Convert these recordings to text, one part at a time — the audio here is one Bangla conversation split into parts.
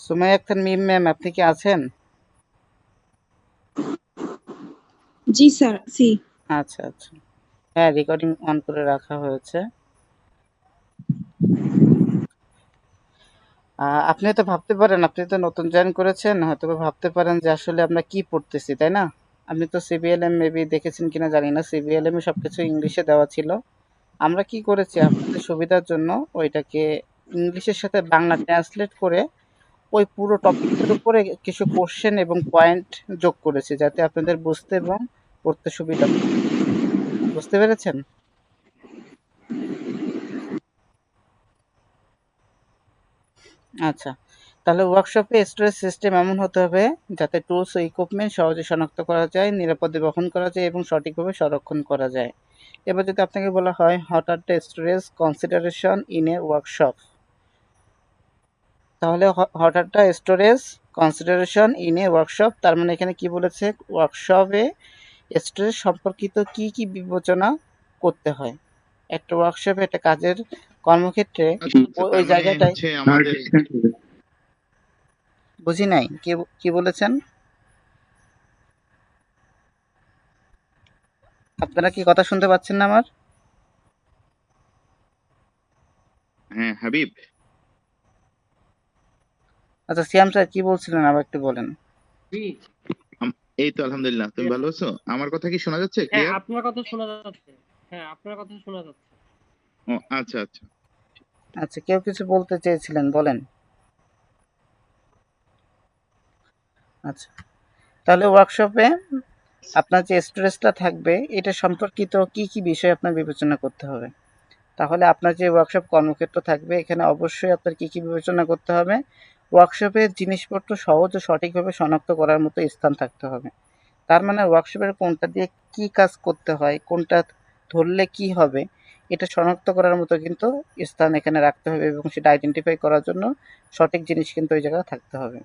সুমাইয়া আক্তার মিম ম্যাম, আপনি কি আছেন? জি স্যার, আছি। আচ্ছা আচ্ছা, হ্যাঁ, রেকর্ডিং অন করে রাখা হয়েছে। আপনি তো ভাবতে পারেন, আপনি তো নতুন জয়েন করেছেন, হয়তো বা ভাবতে পারেন যে আসলে আমরা কি পড়তেছি, তাই না? আপনি তো সিবিএলএম মেবি দেখেছেন কিনা জানি না, সিবিএলএম এ সবকিছু ইংলিশে দেওয়া ছিল। আমরা কি করেছি আপনাদের সুবিধার জন্য ওইটাকে ইংলিশের সাথে বাংলা ট্রান্সলেট করে ওই পুরো টপিকটার উপরে কিছু কোশ্চেন এবং পয়েন্ট যোগ করেছি, যাতে আপনাদের বুঝতে এবং পড়তে সুবিধা হয়। বুঝতে পেরেছেন? আচ্ছা। তাহলে ওয়ার্কশপে স্টোরেজ সিস্টেম এমন হতে হবে যাতে টুলস ও ইকুইপমেন্ট সহজে শনাক্ত করা যায়, নিরাপদে বহন করা যায় এবং সঠিকভাবে সংরক্ষণ করা যায়। এবার যদি আপনাকে বলা হয় what are the storage consideration in a workshop, তাহলে what are the storage consideration in a workshop, তার মানে এখানে কি বলেছে, ওয়ার্কশপে স্টোরেজ সম্পর্কিত কি কি বিবেচনা করতে হয়। একটা ওয়ার্কশপে, একটা কাজের কর্মক্ষেত্রে আচ্ছা আচ্ছা, ওই তার ওই মানে জায়গাটায় হচ্ছে আমাদের বুঝি নাই কি কি বলেছেন। আপনারা কি কথা শুনতে পাচ্ছেন না আমার? হ্যাঁ হাবিব, আচ্ছা, সিয়াম স্যার কি বলছিলেন আবার একটু বলেন। এই তো আলহামদুলিল্লাহ, তুমি ভালো আছো? আমার কথা কি শোনা যাচ্ছে হ্যাঁ, ক্লিয়ার? আপনার কথা শোনা যাচ্ছে। হ্যাঁ, আপনার কথা শোনা যাচ্ছে। ও আচ্ছা আচ্ছা। আচ্ছা, কেউ কিছু বলতে চেয়েছিলেন, বলেন। আচ্ছা, তাহলে ওয়ার্কশপে আপনার যে স্টোরেজটা থাকবে এটা সম্পর্কিত কি কি বিষয় আপনার বিবেচনা করতে হবে। তাহলে আপনার যে ওয়ার্কশপ কর্মক্ষেত্র থাকবে এখানে অবশ্যই আপনার কি কি বিবেচনা করতে হবে। ওয়ার্কশপের জিনিসপত্র সহজ ও সঠিকভাবে শনাক্ত করার মতো স্থান থাকতে হবে। তার মানে ওয়ার্কশপের কোনটা দিয়ে কি কাজ করতে হয়, কোনটা ধরলে কি হবে, এটা শনাক্ত করার মতো কিন্তু স্থান এখানে রাখতে হবে এবং সেটা আইডেন্টিফাই করার জন্য সঠিক জিনিস কিন্তু ওই জায়গায় থাকতে হবে।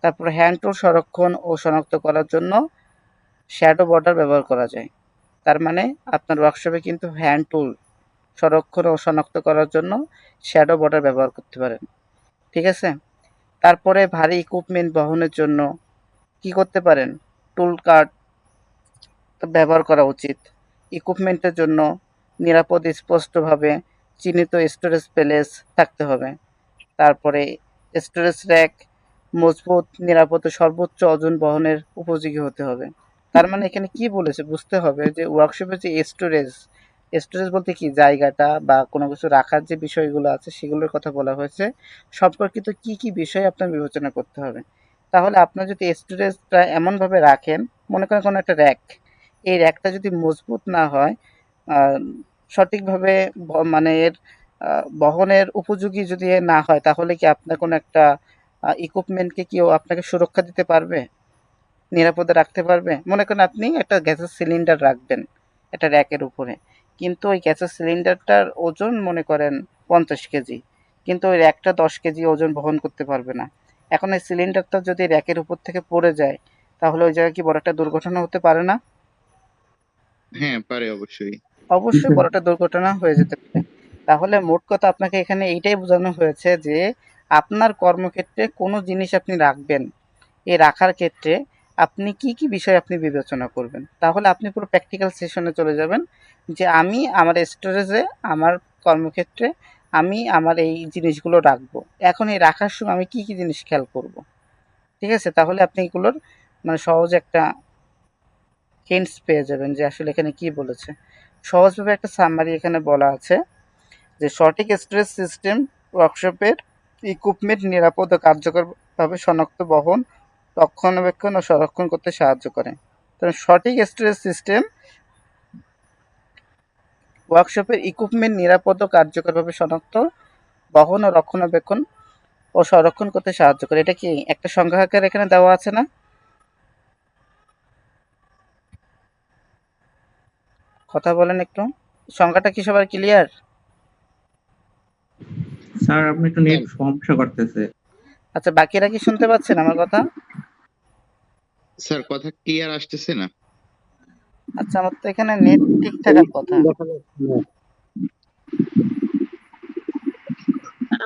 তারপরে হ্যান্ড টুল সংরক্ষণ ও শনাক্ত করার জন্য শ্যাডো বর্ডার ব্যবহার করা যায়। তার মানে আপনার ওয়ার্কশপে কিন্তু হ্যান্ড টুল সংরক্ষণ ও শনাক্ত করার জন্য শ্যাডো বর্ডার ব্যবহার করতে পারেন। ঠিক আছে? তারপরে ভারী ইকুইপমেন্ট বহনের জন্য কি করতে পারেন, টুল কার্ট ব্যবহার করা উচিত। ইকুইপমেন্টের জন্য নিরাপদ স্পষ্টভাবে চিহ্নিত স্টোরেজ প্লেস থাকতে হবে। তারপরে স্টোরেজ র্যাক মজবুত, নিরাপদ ও সর্বোচ্চ ওজন বহনের উপযোগী হতে হবে। তার মানে এখানে কি বলেছে বুঝতে হবে যে ওয়ার্কশপের যে স্টোরেজ, স্টোরেজ বলতে কি, জায়গাটা বা কোনো কিছু রাখার যে বিষয়গুলো আছে সেগুলোর কথা বলা হয়েছে, সম্পর্কিত কি কি বিষয় আপনার বিবেচনা করতে হবে। তাহলে আপনার যদি স্টোরেজটা এমনভাবে রাখেন, মনে করেন কোনো একটা র্যাক, এই র্যাকটা যদি মজবুত না হয়, আহ, সঠিকভাবে মানে এর বহনের উপযোগী যদি এ না হয়, তাহলে কি আপনার কোনো একটা ইকুইপমেন্টকে কেউ আপনাকে সুরক্ষা দিতে পারবে, নিরাপদে রাখতে পারবে? মনে করেন আপনি একটা গ্যাসের সিলিন্ডার রাখবেন একটা র্যাকের উপরে, কিন্তু ওই গ্যাসের সিলিন্ডারটার ওজন মনে করেন 50 কেজি, কিন্তু ওই র্যাকটা 10 কেজি ওজন বহন করতে পারবে না। এখন এই সিলিন্ডারটা যদি র্যাকের উপর থেকে পড়ে যায়, তাহলে ওই জায়গায় কি বড় একটা দুর্ঘটনা হতে পারে না? হ্যাঁ পারে অবশ্যই। অবশ্যই বড় একটা দুর্ঘটনা হয়ে যেতে পারে। তাহলে মোট কথা আপনাকে এখানে এইটাই বোঝানো হয়েছে যে আপনার কর্মক্ষেত্রে কোনো জিনিস আপনি রাখবেন, এই রাখার ক্ষেত্রে আপনি কি কি বিষয় আপনি বিবেচনা করবেন। তাহলে আপনি পুরো প্র্যাকটিক্যাল সেশনে চলে যাবেন যে আমি আমার স্টোরেজে, আমার কর্মক্ষেত্রে আমি আমার এই জিনিসগুলো রাখবো। এখন এই রাখার সময় আমি কি কি জিনিস খেয়াল করব। ঠিক আছে? তাহলে আপনি এগুলোর মানে সহজ একটা হিন্টস পেয়ে যাবেন যে আসলে এখানে কি বলেছে। সহজভাবে একটা সামারি এখানে বলা আছে যে সঠিক স্টোরেজ সিস্টেম ওয়ার্কশপের ইকুইপমেন্ট নিরাপদ ও কার্যকরভাবে শনাক্ত, বহন, রক্ষণাবেক্ষণ ও সংরক্ষণ করতে সাহায্য করে। কারণ সঠিক স্টোরেজ সিস্টেম ওয়ার্কশপের ইকুইপমেন্ট নিরাপদ ও কার্যকরভাবে শনাক্ত, বহন ও রক্ষণাবেক্ষণ ও সংরক্ষণ করতে সাহায্য করে। এটা কি একটা সংখ্যা আকারে এখানে দেওয়া আছে না? কথা বলেন একটু। সংখ্যাটা কি সবার ক্লিয়ার? স্যার আপনি একটু নেট সমস্যা করতেছে। আচ্ছা, বাকিরা কি শুনতে পাচ্ছেন আমার কথা? স্যার কথা ক্লিয়ার আসতেছে না। আচ্ছা, আমার তো এখানে নেট ঠিক থাকার কথা।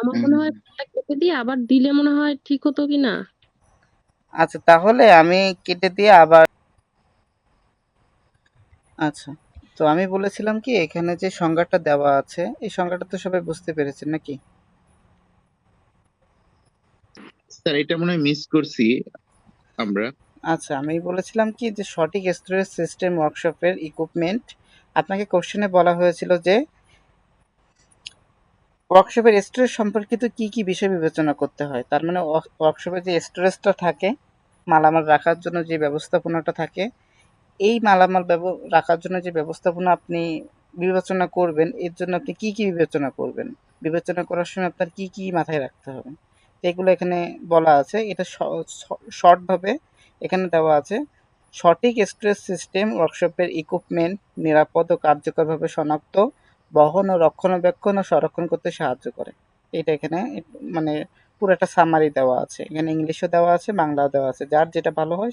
আমার মনে হয় ফোনটা কেটে দিয়ে আবার দিলে মনে হয় ঠিক হতো কি না। আচ্ছা, তাহলে আমি কেটে দিয়ে আবার আচ্ছা, তো আমি বলেছিলাম কি এখানে যে সংজ্ঞাটা দেওয়া আছে এই সংজ্ঞাটা তো সবাই বুঝতে পেরেছেন নাকি? স্যার এটা মনে হয় মিস করছি আমরা। আচ্ছা, আমি বলেছিলাম কি যে সঠিক স্টোরেজ সিস্টেম ওয়ার্কশপের ইকুইপমেন্ট। আপনাকে কোশ্চেনে বলা হয়েছিল যে ওয়ার্কশপের স্টোরেজ সম্পর্কিত কি কি বিষয় বিবেচনা করতে হয়। তার মানে ওয়ার্কশপে যে স্টোরেজটা থাকে, মালামাল রাখার জন্য যে ব্যবস্থাপনাটা থাকে, এই মালামাল রাখার জন্য যে ব্যবস্থাপনা আপনি বিবেচনা করবেন, এর জন্য আপনি কি কি বিবেচনা করবেন, বিবেচনা করার সময় আপনার কি কি মাথায় রাখতে হবে, তো এগুলো এখানে বলা আছে। এটা শর্টভাবে এখানে দেওয়া আছে। সঠিক স্টোরেজ সিস্টেম ওয়ার্কশপের ইকুইপমেন্ট নিরাপদ ও কার্যকরভাবে শনাক্ত, বহন ও রক্ষণাবেক্ষণ ও সংরক্ষণ করতে সাহায্য করে। এটা এখানে মানে পুরো একটা সামারি দেওয়া আছে, এখানে ইংলিশও দেওয়া আছে, বাংলাও দেওয়া আছে, যার যেটা ভালো হয়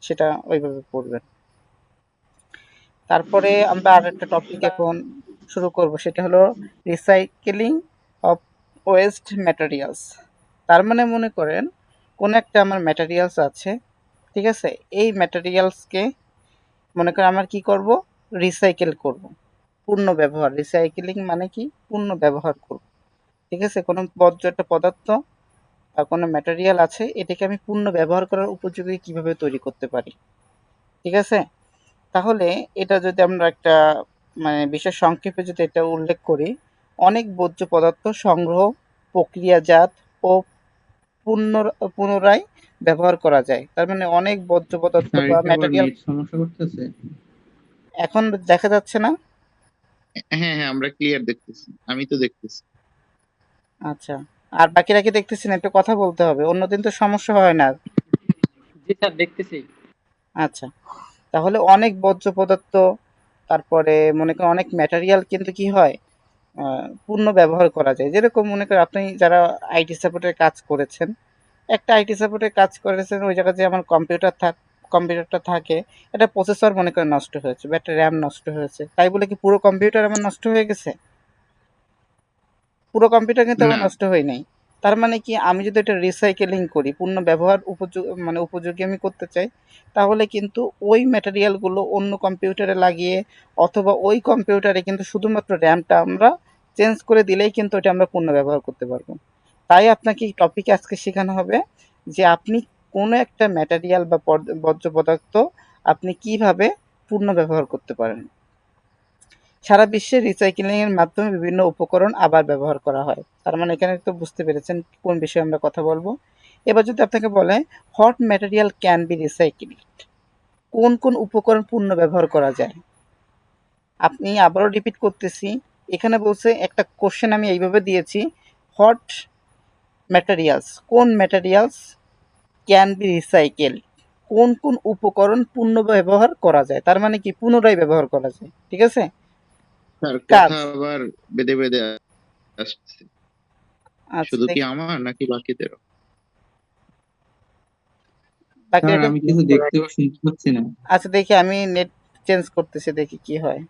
সেটা ওইভাবে পড়বেন। তারপরে আমরা আরেকটা টপিক এখন শুরু করব, সেটা হলো রিসাইকেলিং অফ ওয়েস্ট ম্যাটেরিয়ালস। তার মানে মনে করেন কোন একটা আমার ম্যাটেরিয়ালস আছে, ঠিক আছে, এই ম্যাটেরিয়ালসকে মনে করেন আমার কি করব, রিসাইকেল করব, পূর্ণ ব্যবহার। রিসাইকেলিং মানে কি, পূর্ণ ব্যবহার করব, ঠিক আছে। কোনো বর্জ্য একটা পদার্থ বা কোনো ম্যাটেরিয়াল আছে, এটাকে আমি পূর্ণ ব্যবহার করার উপযোগী কিভাবে তৈরি করতে পারি, ঠিক আছে। তাহলে এটা যদি আমরা একটা মানে বিশেষ সংক্ষেপে যদি এটা উল্লেখ করি, অনেক বর্জ্য পদার্থ সংগ্রহ, প্রক্রিয়াজাত ও পুনরায় ব্যবহার করা যায়। তার মানে অনেক বর্জ্য পদার্থ স্যার বা এটা আবার ম্যাটেরিয়াল। নেট সমস্যা করতেছে। এখন দেখা যাচ্ছে না? হ্যাঁ হ্যাঁ, আমরা ক্লিয়ার দেখতেছি, আমি তো দেখতেছি। আচ্ছা, আর বাকিরা কি দেখতেছি না? একটু কথা বলতে হবে, অন্যদিন তো সমস্যা হয় না। জি স্যার, দেখতেছি। আচ্ছা, তাহলে অনেক বর্জ্য পদার্থ, তারপরে মনে করেন অনেক ম্যাটেরিয়াল কিন্তু কি হয়, পূর্ণ ব্যবহার করা যায়। যেরকম মনে করেন আপনি যারা আইটি সাপোর্টের কাজ করেছেন, একটা আইটি সাপোর্টের কাজ করেছেন, ওই জায়গায় যে আমার কম্পিউটারটা থাকে, এটা প্রসেসর মনে করেন নষ্ট হয়েছে বা একটা র্যাম নষ্ট হয়েছে, তাই বলে কি পুরো কম্পিউটার আমার নষ্ট হয়ে গেছে? পুরো কম্পিউটার কিন্তু আমার না নষ্ট হয় নাই। তার মানে কি, আমি যদি এটা রিসাইকেলিং করি, পূর্ণ ব্যবহার উপযোগী আমি করতে চাই, তাহলে কিন্তু ওই ম্যাটেরিয়ালগুলো অন্য কম্পিউটারে লাগিয়ে অথবা ওই কম্পিউটারে কিন্তু শুধুমাত্র র্যামটা আমরা চেঞ্জ করে দিলেই কিন্তু এটা আমরা পূর্ণ ব্যবহার করতে পারবো। তাই আপনাকে এই টপিকে আজকে শেখানো হবে যে আপনি কোনো একটা ম্যাটেরিয়াল বা বর্জ্য পদার্থ আপনি কিভাবে পূর্ণ ব্যবহার করতে পারেন। সারা বিশ্বে রিসাইক্লিং এর মাধ্যমে বিভিন্ন উপকরণ আবার ব্যবহার করা হয়। তার মানে এখানে তো বুঝতে পেরেছেন কোন বিষয়ে আমরা কথা বলবো। এবার যদি আপনাকে বলে what material can be recycled, কোন কোন উপকরণ পুনঃ ব্যবহার করা যায়, আপনি আবারও রিপিট করতেছি। এখানে বলছে একটা কোশ্চেন আমি এইভাবে দিয়েছি, হোয়াট ম্যাটেরিয়ালস, কোন ম্যাটেরিয়ালস ক্যান বি রিসাইকেল, কোন কোন উপকরণ পুনঃ ব্যবহার করা যায়, তার মানে কি পুনরায় ব্যবহার করা যায়, ঠিক আছে। স্যার, কাজ। কথা আবার বেঁধে বেঁধে আসছে। আচ্ছা শুধু কি আমার নাকি বাকিদেরও? স্যার বাকিরা। আমি কিছু দেখতে বা শুনতে পাচ্ছি না। আচ্ছা, দেখি আমি নেট চেঞ্জ করতেছি, দেখি কি হয়।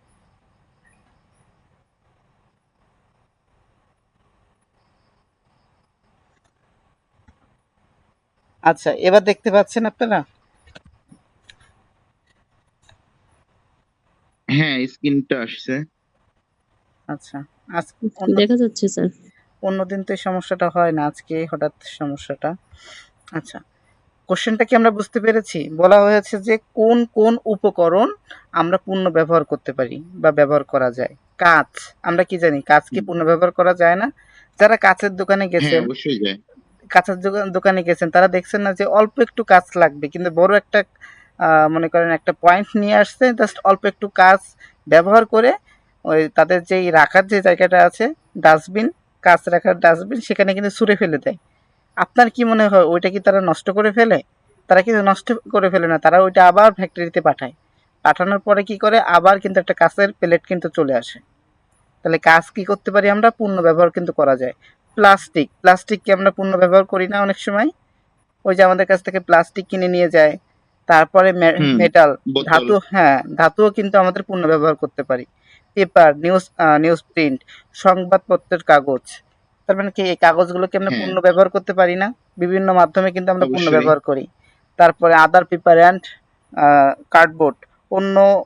আচ্ছা, এবার দেখতে পাচ্ছেন আপনারা? হ্যাঁ, স্ক্রিনটা আসছে। আচ্ছা, আজকে অন্য দেখা যাচ্ছে স্যার। অন্যদিন তো এই সমস্যাটা হয় না, আজকে হঠাৎ সমস্যাটা। আচ্ছা, কোশ্চেনটা কি আমরা বুঝতে পেরেছি? বলা হয়েছে যে কোন কোন উপকরণ আমরা পুনঃ ব্যবহার করতে পারি বা ব্যবহার করা যায়। কাঁচ, আমরা কি জানি কাঁচ কি পুনঃ ব্যবহার করা যায় না? যারা কাঁচের দোকানে হ্যাঁ, গেছেন, অবশ্যই যায়। কাঁচের দোকানে গেছেন, তারা দেখছেন না যে অল্প একটু কাঁচ লাগবে, কিন্তু বড় একটা মনে করেন একটা পয়েন্ট নিয়ে আসছে, জাস্ট অল্প একটু কাঁচ ব্যবহার করে ওই তাদের যেই রাখার যে জায়গাটা আছে, ডাস্টবিন, কাঁচ রাখার ডাস্টবিন, সেখানে কিন্তু ছুঁড়ে ফেলে দেয়। আপনার কি মনে হয় ওইটা কি তারা নষ্ট করে ফেলে? তারা কিন্তু নষ্ট করে ফেলে না, তারা ওইটা আবার ফ্যাক্টরিতে পাঠায়। পাঠানোর পরে কি করে, আবার কিন্তু একটা কাঁচের প্লেট কিন্তু চলে আসে। তাহলে কাঁচ কি করতে পারি আমরা, পূর্ণ ব্যবহার কিন্তু করা যায়। প্লাস্টিক কি আমরা পূর্ণ ব্যবহার করি না অনেক সময়? ওই যে আমাদের কাছ থেকে প্লাস্টিক কিনে নিয়ে যায়। তারপরে হুম, মেটাল, বোতল। ধাতু, হ্যাঁ ধাতুও কিন্তু আমাদের পূর্ণ ব্যবহার করতে পারি। পেপার, নিউজ প্রিন্ট, সংবাদপত্রের কাগজ, তার মানে কি এই কাগজগুলোকে আমরা হ্যাঁ। পূর্ণ ব্যবহার করতে পারি না? বিভিন্ন মাধ্যমে কিন্তু আমরা পূর্ণ অবশ্যই। ব্যবহার করি। তারপরে আদার পেপার অ্যান্ড কার্ডবোর্ড,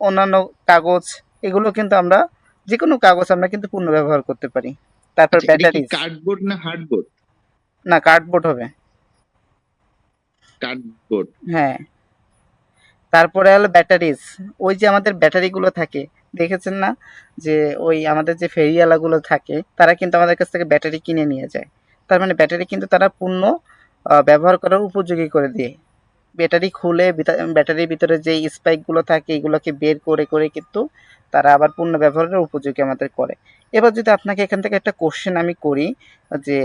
অন্যান্য কাগজ, এগুলো কিন্তু আমরা যেকোনো কাগজ আমরা কিন্তু পূর্ণ ব্যবহার করতে পারি। তারপর আচ্ছা, এটা কি ব্যাটারিজ, কার্ডবোর্ড না হার্ডবোর্ড? না কার্ডবোর্ড হবে। কার্ডবোর্ড। হ্যাঁ, তারপরে হলো ব্যাটারিজ। ওই যে আমাদের ব্যাটারিগুলো থাকে, দেখেছেন না? যে ওই আমাদের যে ফেরিওয়ালাগুলো থাকে তারা কিন্তু আমাদের কাছ থেকে ব্যাটারি কিনে নিয়ে যায়। তার মানে ব্যাটারি কিন্তু তারা পূর্ণ ব্যবহার করার উপযোগী করে দিয়ে। ব্যাটারি খুলে ব্যাটারির ভিতরে যে স্পাইকগুলো থাকে এগুলোকে বের করে কিন্তু তারা আবার পূর্ণ ব্যবহারের উপযোগী আমাদের করে। এবার যদি আপনাকে এখান থেকে একটা কোশ্চেন আমি করি যে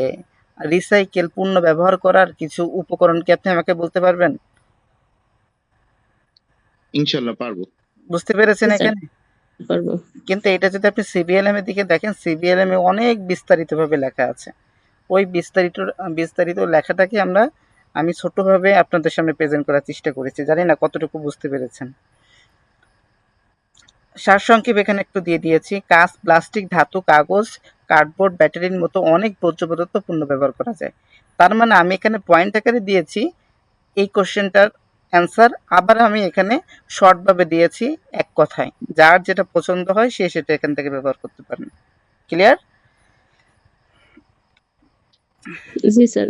রিসাইকেল পূর্ণ ব্যবহার করার কিছু উপকরণ কি আপনি আমাকে বলতে পারবেন? ইনশাল্লাহ পারবো। বুঝতে পেরেছেন জি, স্যার। এখানে? পারবো। কিন্তু এটা যদি আপনি সিবিএলএম এর দিকে দেখেন, সিবিএলএম এ অনেক বিস্তারিতভাবে লেখা আছে। ওই বিস্তারিত লেখাটাকে আমি ছোটভাবে আপনাদের সামনে প্রেজেন্ট করার চেষ্টা করেছি। জানি না কতটুকু বুঝতে পেরেছেন। সারসংক্ষেপ এখানে একটু দিয়ে দিয়েছি। কাঁচ, প্লাস্টিক, ধাতু, কাগজ, কার্ডবোর্ড, ব্যাটারির মতো অনেক বর্জ্য পদার্থ পূর্ণ ব্যবহার করা যায়। তার মানে আমি এখানে পয়েন্ট আকারে দিয়েছি এই কোশ্চেনটার অ্যান্সার, আবার আমি এখানে শর্টভাবে দিয়েছি এক কথায়। যার যেটা পছন্দ হয় সে সেটা এখান থেকে ব্যবহার করতে পারেন। ক্লিয়ার? জি স্যার।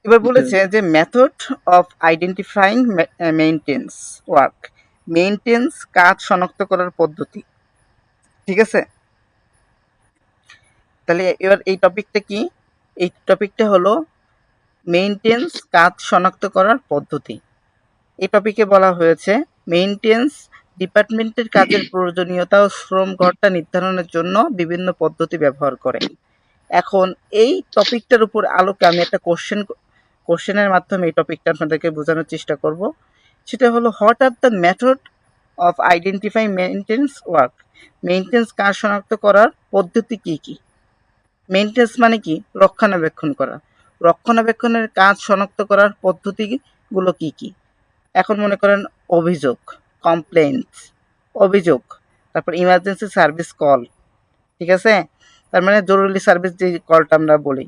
এবার বলেছে যে method of identifying maintenance work, maintenance কাজ শনাক্ত করার পদ্ধতি। ঠিক আছে, তাহলে এবার এই টপিকটা কি? এই টপিকটা হলো মেইনটেন্স কাজ শনাক্ত করার পদ্ধতি। এই টপিকে বলা হয়েছে মেইনটেন্স ডিপার্টমেন্টের কাজের প্রয়োজনীয়তা ও শ্রম ঘন্টা নির্ধারণের জন্য বিভিন্ন পদ্ধতি ব্যবহার করে। এখন এই টপিকটার উপর আলোকে আমি একটা কোশ্চেনের মাধ্যমে এই টপিকটা আপনাদেরকে বোঝানোর চেষ্টা করব। সেটা হলো what are the method of identify maintenance work, maintenance কাজ শনাক্ত করার পদ্ধতি কি কি? মেইনটেন্স মানে কি? রক্ষণাবেক্ষণ করা। রক্ষণাবেক্ষণের কাজ শনাক্ত করার পদ্ধতিগুলো কি কি? এখন মনে করেন অভিযোগ, কমপ্লেইন্টস, অভিযোগ, তারপর ইমার্জেন্সি সার্ভিস কল, ঠিক আছে? তার মানে জরুরি সার্ভিস যে কলটা আমরা বলি।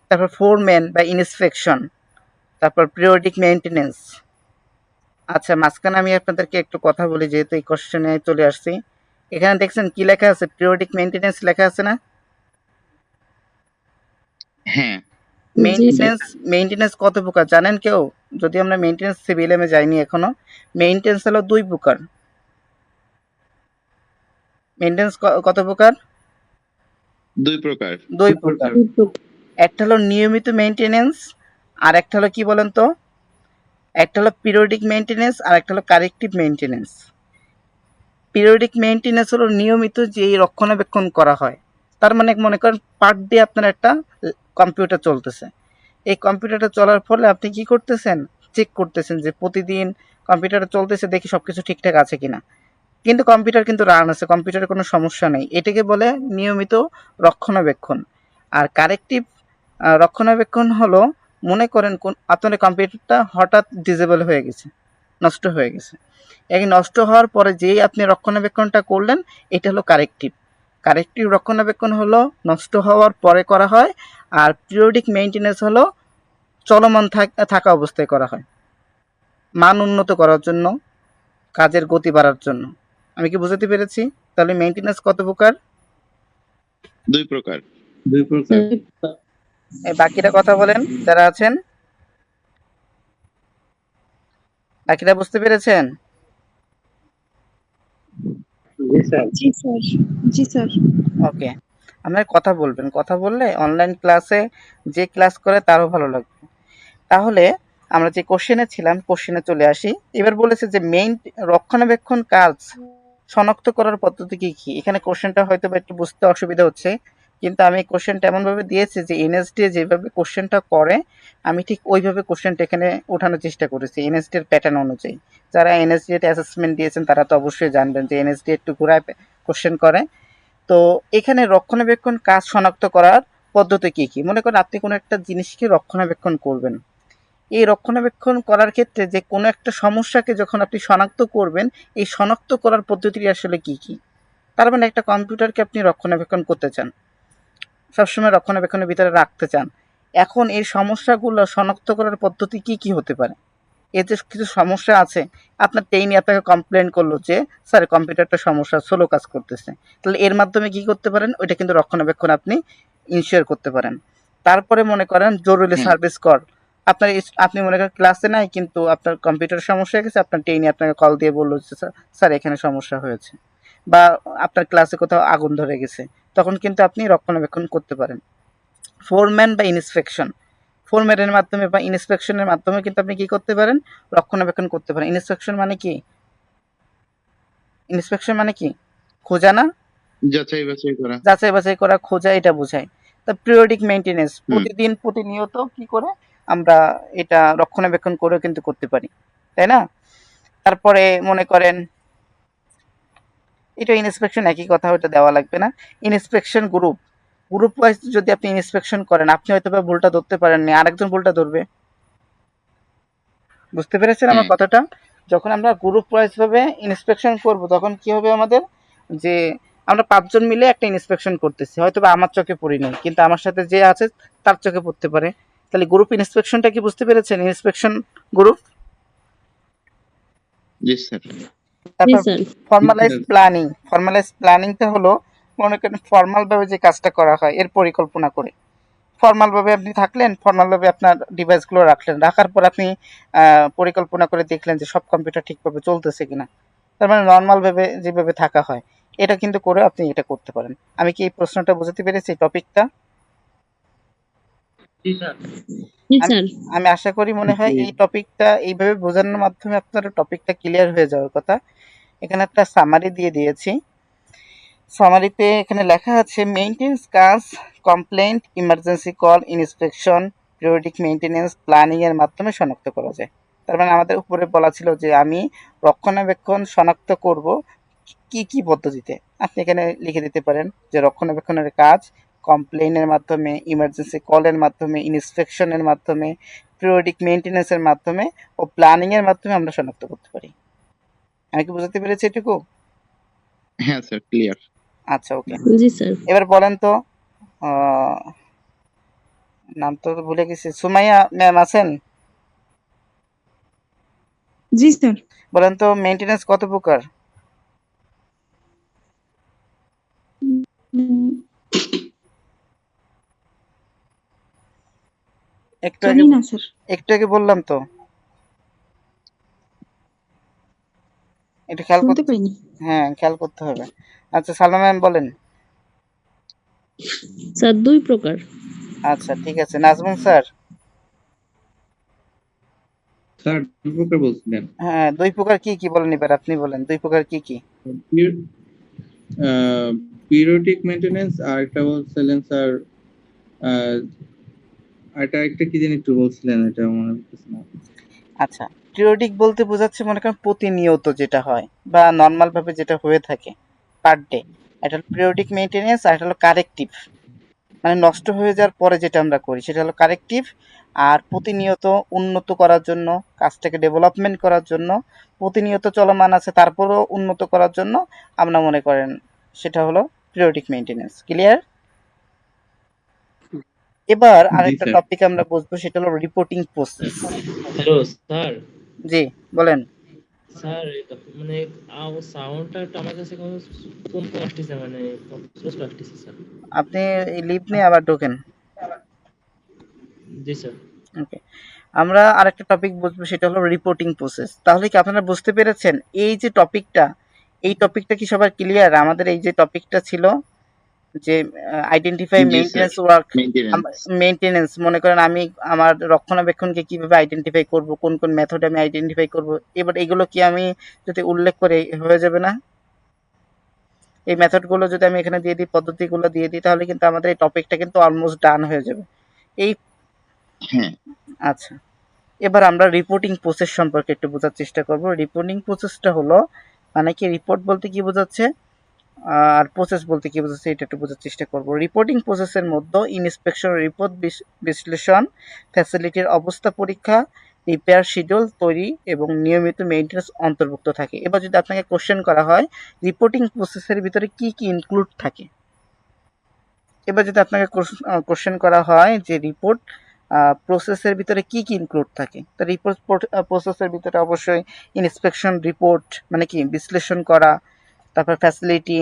তারপর ফোরম্যান বা ইন্সপেকশন, তারপর পিরিয়ডিক মেইনটেনেন্স। আচ্ছা, মাঝখানে আমি আপনাদেরকে একটু কথা বলি যেহেতু এই কোশ্চেনে চলে আসছি। এখানে দেখছেন কি লেখা আছে? পিরিয়ডিক মেইনটেনেন্স লেখা আছে না? হ্যাঁ। মেইনটেনেন্স কত প্রকার জানেন কেউ? যদি আমরা মেইনটেনেন্স সিভিএলএম এ যাইনি এখনো, মেইনটেনেন্স হলো 2 প্রকার। মেইনটেনেন্স কত প্রকার? 2 প্রকার। 2 প্রকার। একটা হলো নিয়মিত মেইনটেনেন্স, আর একটা হলো কি বলেন তো? একটা হলো পিরিয়ডিক মেইনটেনেন্স আর একটা হলো কারেক্টিভ মেইনটেনেন্স। পিরিয়ডিক মেইনটেনেন্স হলো নিয়মিত যে রক্ষণাবেক্ষণ করা হয়। তার মানে মনে করেন পার ডে আপনার একটা কম্পিউটার চলতেছে। এই কম্পিউটারটা চলার ফলে আপনি কি করতেছেন? চেক করতেছেন যে প্রতিদিন কম্পিউটারটা চলতেছে, দেখি সবকিছু ঠিকঠাক আছে কিনা। কিন্তু কম্পিউটার কিন্তু রান আছে, কম্পিউটারে কোনো সমস্যা নেই। এটাকে বলে নিয়মিত রক্ষণাবেক্ষণ। আর কারেক্টিভ রক্ষণাবেক্ষণ হলো মনে করেন আপনার কম্পিউটারটা হঠাৎ ডিসেবল হয়ে গেছে, নষ্ট হয়ে গেছে। এই নষ্ট হওয়ার পরে যেই আপনি রক্ষণাবেক্ষণটা করলেন, এটা হলো কারেক্টিভ। কারেক্টিভ রক্ষণাবেক্ষণ হলো নষ্ট হওয়ার পরে করা হয়, আর পিরিয়ডিক মেইনটেনেন্স হলো চলমান থাকা অবস্থায় করা হয়, মান উন্নত করার জন্য, কাজের গতি বাড়ার জন্য। আমি কি বুঝাতে পেরেছি? তাহলে মেইনটেনেন্স কত প্রকার? 2 প্রকার। 2 প্রকার। এই বাকিরা কথা বলেন যারা আছেন, বাকিরা বুঝতে পেরেছেন? জি স্যার। জি স্যার। জি স্যার। ওকে, আপনারা কথা বলবেন, কথা বললে অনলাইন ক্লাসে যে ক্লাস করে তারও ভালো লাগবে। তাহলে আমরা যে কোশ্চেনে ছিলাম, কোশ্চেনে চলে আসি। এবার বলেছে যে রক্ষণাবেক্ষণ কাজ শনাক্ত করার পদ্ধতি কি কি? এখানে কোশ্চেনটা হয়তো একটু বুঝতে অসুবিধা হচ্ছে, কিন্তু আমি কোশ্চেনটা এমনভাবে দিয়েছি যে এনএসডি যেভাবে কোশ্চেনটা করে আমি ঠিক ওইভাবে কোশ্চেনটা এখানে ওঠানোর চেষ্টা করেছি এনএসডি এর প্যাটার্ন অনুযায়ী। যারা এনএসডি এর অ্যাসেসমেন্ট দিয়েছেন তারা তো অবশ্যই জানবেন যে এনএসডি একটু ঘোরায় কোশ্চেন করে। তো এখানে রক্ষণাবেক্ষণ কাজ শনাক্ত করার পদ্ধতি কি কি? মনে করেন আপনি কোনো একটা জিনিসকে রক্ষণাবেক্ষণ করবেন। এই রক্ষণাবেক্ষণ করার ক্ষেত্রে যে কোনো একটা সমস্যাকে যখন আপনি শনাক্ত করবেন, এই শনাক্ত করার পদ্ধতিটি আসলে কি কি? তার মানে একটা কম্পিউটারকে আপনি রক্ষণাবেক্ষণ করতে চান। সবসময় রক্ষণাবেক্ষণের ভিতরে রাখতে চান। এখন এই সমস্যাগুলো শনাক্ত করার পদ্ধতি কি কি হতে পারে? এর যে কিছু সমস্যা আছে, আপনার টেইনি আপনাকে কমপ্লেন করলো যে স্যার কম্পিউটারটা সমস্যা, স্লো কাজ করতেছে, তাহলে এর মাধ্যমে কি করতে পারেন? ওইটা কিন্তু রক্ষণাবেক্ষণ আপনি ইনশিওর করতে পারেন। তারপরে মনে করেন জরুরি হ্যাঁ। সার্ভিস কল, আপনি মনে করেন ক্লাসে নাই, কিন্তু আপনার কম্পিউটার সমস্যা হয়ে গেছে, আপনার টেইনি আপনাকে কল দিয়ে বললো যে স্যার এখানে সমস্যা হয়েছে, বা আপনার ক্লাসে কোথাও আগুন ধরে গেছে, তখন কিন্তু আপনি রক্ষণাবেক্ষণ করতে পারেন। ফোরম্যান বা ইন্সপেকশন, ফোরম্যানের মাধ্যমে বা ইন্সপেকশনের মাধ্যমে কিন্তু আপনি কি করতে পারেন? রক্ষণাবেক্ষণ করতে পারেন। ইন্সপেকশন মানে কি? ইন্সপেকশন মানে কি? খোঁজা না? যাচাই বাছাই করা। যাচাই বাছাই করা, খোঁজা, এটা বোঝায়। তা পিরিয়ডিক মেইনটেনেন্স, হুম। প্রতিদিন প্রতিনিয়ত কি করে আমরা এটা রক্ষণাবেক্ষণ করেও কিন্তু করতে পারি, তাই না? তারপরে মনে করেন এটা ইন্সপেকশন, একই কথা, ওটা দেওয়া লাগবে না। ইন্সপেকশন গ্রুপ, গ্রুপ ওয়াইজ যদি আপনি ইন্সপেকশন করেন, আপনি হয়তো বা ভুলটা ধরতে পারেননি, আরেকজন ভুলটা ধরবে। বুঝতে পেরেছেন আমার হ্যাঁ। কথাটা? যখন আমরা গ্রুপ ওয়াইজ ভাবে ইন্সপেকশন করব, তখন কি হবে আমাদের, যে আমরা 5 জন মিলে একটা ইন্সপেকশন করতেছি, হয়তো বা আমার চোখে পড়ি নাই, কিন্তু আমার সাথে যে আছে তার চোখে পড়তে পারে। তাহলে গ্রুপ ইন্সপেকশনটা কি বুঝতে পেরেছেন? Inspection group. জি স্যার। জি তারপর স্যার। ফর্মালাইজ প্ল্যানিং, ফর্মালাইজ প্ল্যানিংটা হলো মনে করেন ফর্মাল ভাবে যে কাজটা করা হয় এর পরিকল্পনা করে। ফর্মাল ভাবে আপনি থাকলেন, ফর্মাল ভাবে আপনার ডিভাইসগুলো রাখলেন, রাখার পর আপনি পরিকল্পনা করে দেখলেন যে সব কম্পিউটার ঠিকভাবে চলতেছে কিনা। তার মানে নর্মাল ভাবে যেভাবে থাকা হয় এটা কিন্তু করে আপনি এটা করতে পারেন। আমি কি এই প্রশ্নটা বুঝতে পেরেছি, টপিকটা? জি স্যার। জি আমি স্যার। আমি আশা করি মনে হয় এই টপিকটা এইভাবে বোঝানোর মাধ্যমে আপনার টপিকটা ক্লিয়ার হয়ে যাওয়ার কথা। এখানে একটা সামারি দিয়ে দিয়েছি। সামারিতে এখানে লেখা আছে মেইনটেন্স কাজ, complaint, emergency call, inspection, periodic maintenance, planning এর মাধ্যমে শনাক্ত করা যায়। তার মানে আমাদের উপরে বলা ছিল যে আমি রক্ষণাবেক্ষণ শনাক্ত করব কি কি পদ্ধতিতে। আপনি এখানে লিখে দিতে পারেন যে রক্ষণাবেক্ষণের কাজ কমপ্লেইনের মাধ্যমে, ইমার্জেন্সি কলের মাধ্যমে, ইন্সপেকশনের মাধ্যমে, পিরিয়ডিক মেইনটেনেন্সের মাধ্যমে ও প্ল্যানিং এর মাধ্যমে আমরা শনাক্ত করতে পারি। আমি কি বুঝতে পেরেছি এটুকু? হ্যাঁ স্যার, ক্লিয়ার। আচ্ছা, ওকে। জি স্যার। এবার বলেন তো, নাম তো ভুলে গেছি, সুমাইয়া ম্যাম আছেন? জি স্যার। বলেন তো মেইনটেনেন্স কত প্রকার? উম, একটু জানি আগে না স্যার। একটু আগে বললাম তো, এটা খেয়াল শুনতে করতে, পাইনি। হ্যাঁ খেয়াল করতে হবে। আচ্ছা সালমা ম্যাম বলেন। স্যার 2 প্রকার। আচ্ছা ঠিক আছে, নাজমুল স্যার। স্যার দুই প্রকার বলছিলেন। হ্যাঁ 2 প্রকার কি কি বলেন, এবার আপনি বলেন 2 প্রকার কি কি? পিরিয়ডিক মেইনটেনেন্স আর একটা বলছিলেন স্যার, এটা একটা কি জানি একটু বলছিলেন, এটা মনে পড়তেছে না। আচ্ছা, পিরিয়ডিক বলতে বোঝাচ্ছে মনে করেন প্রতিনিয়ত যেটা হয় বা নর্মাল ভাবে যেটা হয়ে থাকে পার ডে, এটা হলো পিরিয়ডিক মেইনটেনেন্স। আর এটা হলো কারেক্টিভ, মানে নষ্ট হয়ে যাওয়ার পরে যেটা আমরা করি সেটা হলো কারেক্টিভ। আর প্রতিনিয়ত উন্নত করার জন্য, কাজটাকে ডেভেলপমেন্ট করার জন্য, প্রতিনিয়ত চলমান আছে তারপরেও উন্নত করার জন্য আমরা মনে করেন সেটা হলো পিরিয়ডিক মেইনটেনেন্স। ক্লিয়ার? এবার জি আরেকটা স্যার। টপিক আমরা বুঝবো, সেটা হলো রিপোর্টিং প্রসেস। Hello sir. জি বলেন। স্যার মানে সাউন্ডটা একটু আমার কাছে কম আসতেছে, মানে স্পষ্ট আসতেছে স্যার। আপনি লিভ নিয়ে আবার ঢোকেন। জি স্যার। ওকে, আমরা আরেকটা টপিক বুঝবো, সেটা হলো রিপোর্টিং প্রসেস। তাহলে কি আপনারা বুঝতে পেরেছেন এই যে টপিকটা, এই টপিকটা কি সবার ক্লিয়ার? আমাদের এই যে টপিকটা ছিল যে আইডেন্টিফাই জি sir. Maintenance work, maintenance. Maintenance মনে করেন আমি আমার রক্ষণাবেক্ষণকে কিভাবে আইডেন্টিফাই করব, কোন কোন মেথড আমি আইডেন্টিফাই করব, এবার এগুলো কি আমি যদি উল্লেখ করে হয়ে যাবে না? এই মেথডগুলো যদি আমি এখানে দিয়ে দিই, পদ্ধতিগুলো দিয়ে দিই, তাহলে কিন্তু আমাদের এই টপিকটা কিন্তু অলমোস্ট ডান হয়ে যাবে। এই, হ্যাঁ। আচ্ছা, এবার আমরা রিপোর্টিং প্রসেস সম্পর্কে একটু বোঝার চেষ্টা করব। রিপোর্টিং প্রসেসটা হলো মানে কি, রিপোর্ট বলতে কি বোঝাচ্ছে আর প্রসেস বলতে কি বোঝাচ্ছে এটা একটু বোঝার চেষ্টা করব। রিপোর্টিং প্রসেসের মধ্যে ইন্সপেকশন রিপোর্ট বিশ্লেষণ, ফ্যাসিলিটির অবস্থা পরীক্ষা, রিপেয়ার শিডিউল তৈরি এবং নিয়মিত মেইনটেন্যান্স অন্তর্ভুক্ত থাকে। এবার যদি আপনাকে কোশ্চেন করা হয় রিপোর্টিং প্রসেসের ভিতরে কি কি ইনক্লুড থাকে, এবার যদি আপনাকে কোশ্চেন করা হয় যে রিপোর্ট প্রসেসের ভিতরে কি কি ইনক্লুড থাকে, তো রিপোর্ট প্রসেসের ভিতরে অবশ্যই ইন্সপেকশন রিপোর্ট মানে কি বিশ্লেষণ করা, তারপর ফ্যাসিলিটি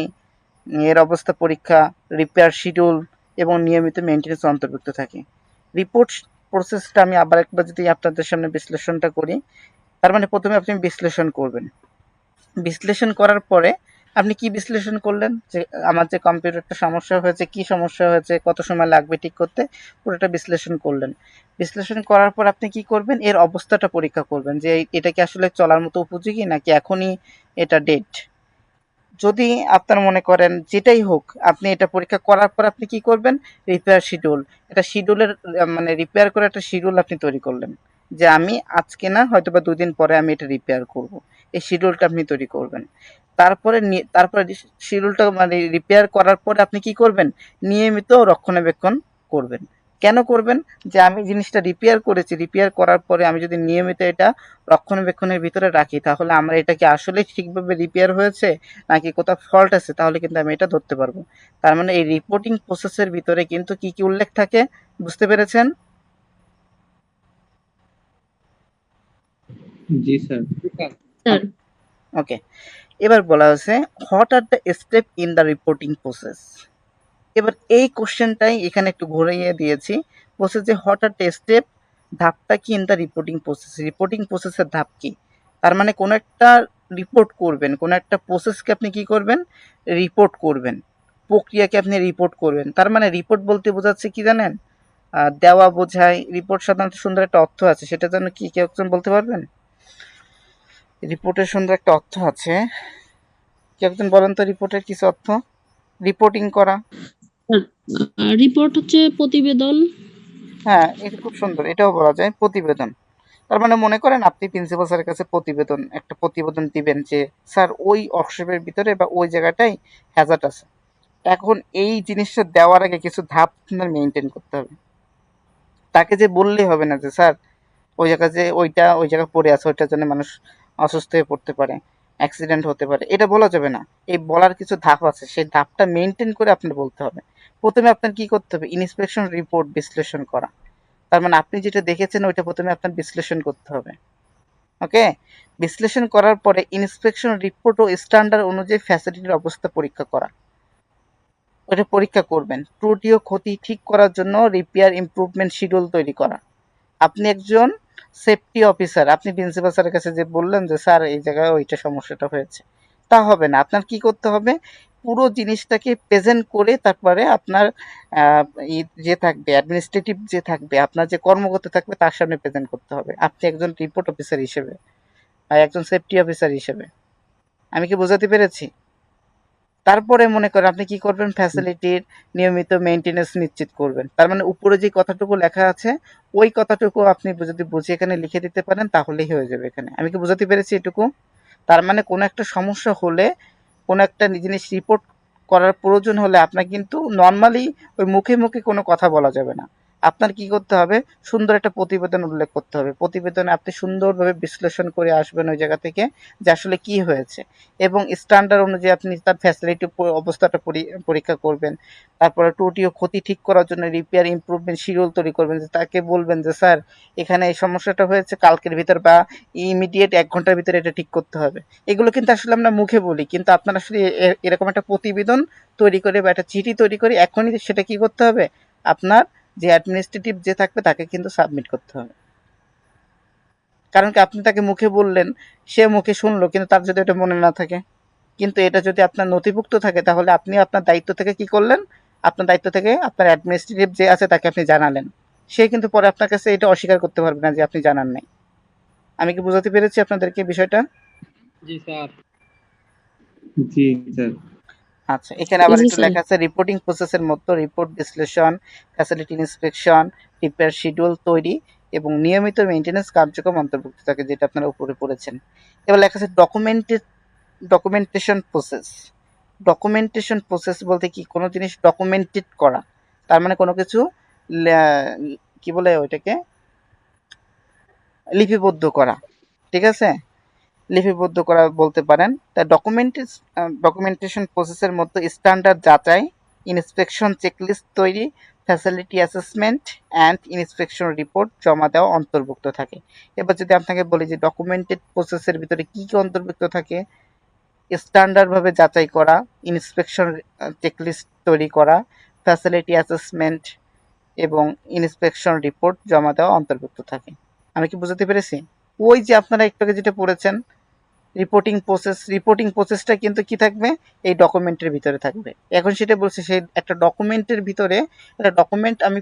এর অবস্থা পরীক্ষা, রিপেয়ার শিডিউল এবং নিয়মিত মেনটেন্যান্স অন্তর্ভুক্ত থাকে। রিপোর্ট প্রসেসটা আমি আবার একবার যদি আপনাদের সামনে বিশ্লেষণটা করি, তার মানে প্রথমে আপনি বিশ্লেষণ করবেন। বিশ্লেষণ করার পরে আপনি কি বিশ্লেষণ করলেন, যে আমার যে কম্পিউটারটা সমস্যা হয়েছে, কি সমস্যা হয়েছে, কত সময় লাগবে ঠিক করতে, পুরোটা বিশ্লেষণ করলেন। বিশ্লেষণ করার পর আপনি কি করবেন, এর অবস্থাটা পরীক্ষা করবেন যে এটা কি আসলে চলার মতো উপযোগী নাকি এখনই এটা ডেড। যদি আপনার মনে করেন যেটাই হোক, আপনি এটা পরীক্ষা করার পর আপনি কি করবেন, রিপেয়ার শিডিউল, এটা শিডিউলের মানে রিপেয়ার করে একটা শিডিউল আপনি তৈরি করলেন যে আমি আজকে না হয়তো বা 2 দিন পরে আমি এটা রিপেয়ার করব, এই শিডিউলটা আপনি তৈরি করবেন। তারপরে শিডিউলটা মানে রিপেয়ার করার পরে আপনি কি করবেন, নিয়মিত রক্ষণাবেক্ষণ করবেন। কেন করবেন, যে আমি জিনিসটা রিপেয়ার করেছি, রিপেয়ার করার পরে আমি যদি নিয়মিত এটা রক্ষণাবেক্ষণের ভিতরে রাখি, তাহলে আমার এটা কি আসলে ঠিকভাবে রিপেয়ার হয়েছে নাকি কোথাও ফল্ট আছে, তাহলে কিন্তু আমি এটা ধরতে পারবো। তার মানে এই রিপোর্টিং প্রসেসের ভিতরে কিন্তু কি কি উল্লেখ থাকে, বুঝতে পেরেছেন? জি স্যার। স্যার ওকে, এবার বলা হয়েছে what are the step in the reporting process. এবার এই কোশ্চেনটাই এখানে একটু ঘুরিয়ে দিয়েছি, বলছে যে হোয়াট আর দ্য স্টেপ, ধাপটা কি in the reporting process, reporting প্রসেসের ধাপ কি। তার মানে কোনো একটা রিপোর্ট করবেন, কোনো একটা প্রসেসকে আপনি কি করবেন, রিপোর্ট করবেন, প্রক্রিয়াকে আপনি রিপোর্ট করবেন। তার মানে রিপোর্ট বলতে বোঝাচ্ছে কি জানেন, দেওয়া বোঝায়। রিপোর্ট সাধারণত সুন্দর একটা অর্থ আছে, সেটা যেন কি কেউ একজন বলতে পারবেন? রিপোর্টের সুন্দর একটা অর্থ আছে, কেউ একজন বলেন তো রিপোর্টের কিছু অর্থ। রিপোর্টিং করা, রিপোর্ট হচ্ছে প্রতিবেদন। হ্যাঁ এটা খুব সুন্দর, এটাও বলা যায় প্রতিবেদন। তার মানে মনে করেন আপনি প্রিন্সিপাল স্যারের কাছে একটা প্রতিবেদন দিবেন যে স্যার ওই ওয়ার্কশপের ভিতরে বা ওই জায়গাটায় হ্যাজার্ড আছে। এখন এই জিনিসটা দেওয়ার আগে কিছু ধাপ আপনার মেনটেন করতে হবে। তাকে যে বললেই হবে না যে স্যার ওই জায়গায় যে ওই জায়গায় পড়ে আছে, ওইটার জন্য মানুষ অসুস্থ হয়ে পড়তে পারে, অ্যাক্সিডেন্ট হতে পারে, এটা বলা যাবে না। এই বলার কিছু ধাপ আছে, সেই ধাপটা মেনটেন করে আপনার বলতে হবে। প্রথমে আপনার কি করতে হবে, ইন্সপেকশন রিপোর্ট বিশ্লেষণ করা। তার মানে আপনি যেটা দেখেছেন ওইটা প্রথমে আপনার বিশ্লেষণ করতে হবে। ওকে, বিশ্লেষণ করার পরে ইন্সপেকশন রিপোর্ট ও স্ট্যান্ডার্ড অনুযায়ী ফ্যাসিলিটির অবস্থা পরীক্ষা করা, ওটা পরীক্ষা করবেন। ত্রুটি ও ক্ষতি ঠিক করার জন্য রিপেয়ার ইমপ্রুভমেন্ট শিডিউল তৈরি করা। আপনি একজন সেফটি অফিসার, আপনি প্রিন্সিপাল স্যারের কাছে যে বললেন যে স্যার এই জায়গায় ওইটা সমস্যাটা হয়েছে, তা হবে না। আপনার কি করতে হবে, পুরো জিনিসটাকে প্রেজেন্ট করে তারপরে আপনার যে থাকবে অ্যাডমিনিস্ট্রেটিভ, যে থাকবে আপনার যে কর্মকর্তা থাকবে তার সামনে প্রেজেন্ট করতে হবে, আপনি একজন রিপোর্ট অফিসার হিসেবে বা একজন সেফটি অফিসার হিসেবে। আমি কি বোঝাতে পেরেছি? তারপরে মনে করেন আপনি কি করবেন, ফ্যাসিলিটির নিয়মিত মেইনটেনেন্স নিশ্চিত করবেন। তার মানে উপরে যে কথাটুকু লেখা আছে ওই কথাটুকু আপনি যদি বুঝে এখানে লিখে দিতে পারেন তাহলেই হয়ে যাবে এখানে। আমি কি বোঝাতে পেরেছি এটুকু? তার মানে কোনো একটা সমস্যা হলে, কোনো একটা জিনিস রিপোর্ট করার প্রয়োজন হলে আপনার কিন্তু নর্মালি ওই মুখে মুখে কোনো কথা বলা যাবে না। আপনার কি করতে হবে, সুন্দর একটা প্রতিবেদন উল্লেখ করতে হবে। প্রতিবেদনে আপনি সুন্দরভাবে বিশ্লেষণ করে আসবেন ওই জায়গা থেকে যে আসলে কি হয়েছে, এবং স্ট্যান্ডার্ড অনুযায়ী আপনি তার ফ্যাসিলিটি অবস্থাটা পরীক্ষা করবেন। তারপরে ত্রুটি ও ক্ষতি ঠিক করার জন্য রিপেয়ার ইমপ্রুভমেন্ট শিডিউল তৈরি করবেন, যে তাকে বলবেন যে স্যার এখানে এই সমস্যাটা হয়েছে, কালকের ভিতর বা ইমিডিয়েট 1 ঘন্টার ভিতরে এটা ঠিক করতে হবে। এগুলো কিন্তু আসলে আমরা মুখে বলি, কিন্তু আপনার আসলে এরকম একটা প্রতিবেদন তৈরি করে বা একটা চিঠি তৈরি করে এখনই সেটা কি করতে হবে, আপনার যে অ্যাডমিনিস্ট্রেটিভ যে থাকবে তাকে কিন্তু সাবমিট করতে হবে। কারণ কি আপনি তাকে মুখে বললেন, সে মুখে শুনলো, কিন্তু তার যদি এটা মনে না থাকে। কিন্তু এটা যদি আপনার নথিভুক্ত থাকে তাহলে আপনি আপনার দায়িত্ব থেকে কি করলেন, আপনার দায়িত্ব থেকে আপনার অ্যাডমিনিস্ট্রেটিভ যে আছে তাকে আপনি জানালেন। সে কিন্তু পরে আপনার কাছে এটা অস্বীকার করতে পারবে না যে আপনি জানান নাই। আমি কি বোঝাতে পেরেছি আপনাদেরকে বিষয়টা? জি স্যার। জি স্যার। আচ্ছা, এখানে আবার জি একটু স্যার। লেখা আছে রিপোর্টিং প্রসেসের মতো রিপোর্ট বিশ্লেষণ, ফ্যাসিলিটি ইন্সপেকশন, রিপেয়ার শিডিউল তৈরি এবং নিয়মিত মেইনটেনেন্স কার্যক্রম অন্তর্ভুক্ত থাকে, যেটা আপনারা উপরে পড়েছেন। এবার লেখা আছে ডকুমেন্টেশন প্রসেস। ডকুমেন্টেশন প্রসেস বলতে কি, কোনো জিনিস ডকুমেন্টেড করা। তার মানে কোনো কিছু কি বলে ওইটাকে, লিপিবদ্ধ করা। ঠিক আছে, লিপিবদ্ধ করা বলতে পারেন। তা ডকুমেন্টেশন প্রসেসের মধ্যে স্ট্যান্ডার্ড যাচাই, ইন্সপেকশন চেকলিস্ট তৈরি, facility assessment and inspection report জমা দেওয়া অন্তর্ভুক্ত থাকে। এবার যদি আপনাকে বলি যে ডকুমেন্টেড প্রসেসের ভিতরে কী কী অন্তর্ভুক্ত থাকে, স্ট্যান্ডার্ডভাবে যাচাই করা, ইন্সপেকশন চেকলিস্ট তৈরি করা, ফ্যাসিলিটি অ্যাসেসমেন্ট এবং ইন্সপেকশন রিপোর্ট জমা দেওয়া অন্তর্ভুক্ত থাকে। আমি কি বুঝাতে পেরেছি? ওই যে আপনারা একটু আগে যেটা পড়েছেন রিপোর্টিং প্রসেসটা কিন্তু কি থাকবে, এই ডকুমেন্টের ভিতরে থাকবে। এখন সেটা বলছে সেই একটা ডকুমেন্টের ভিতরে একটা ডকুমেন্ট আমি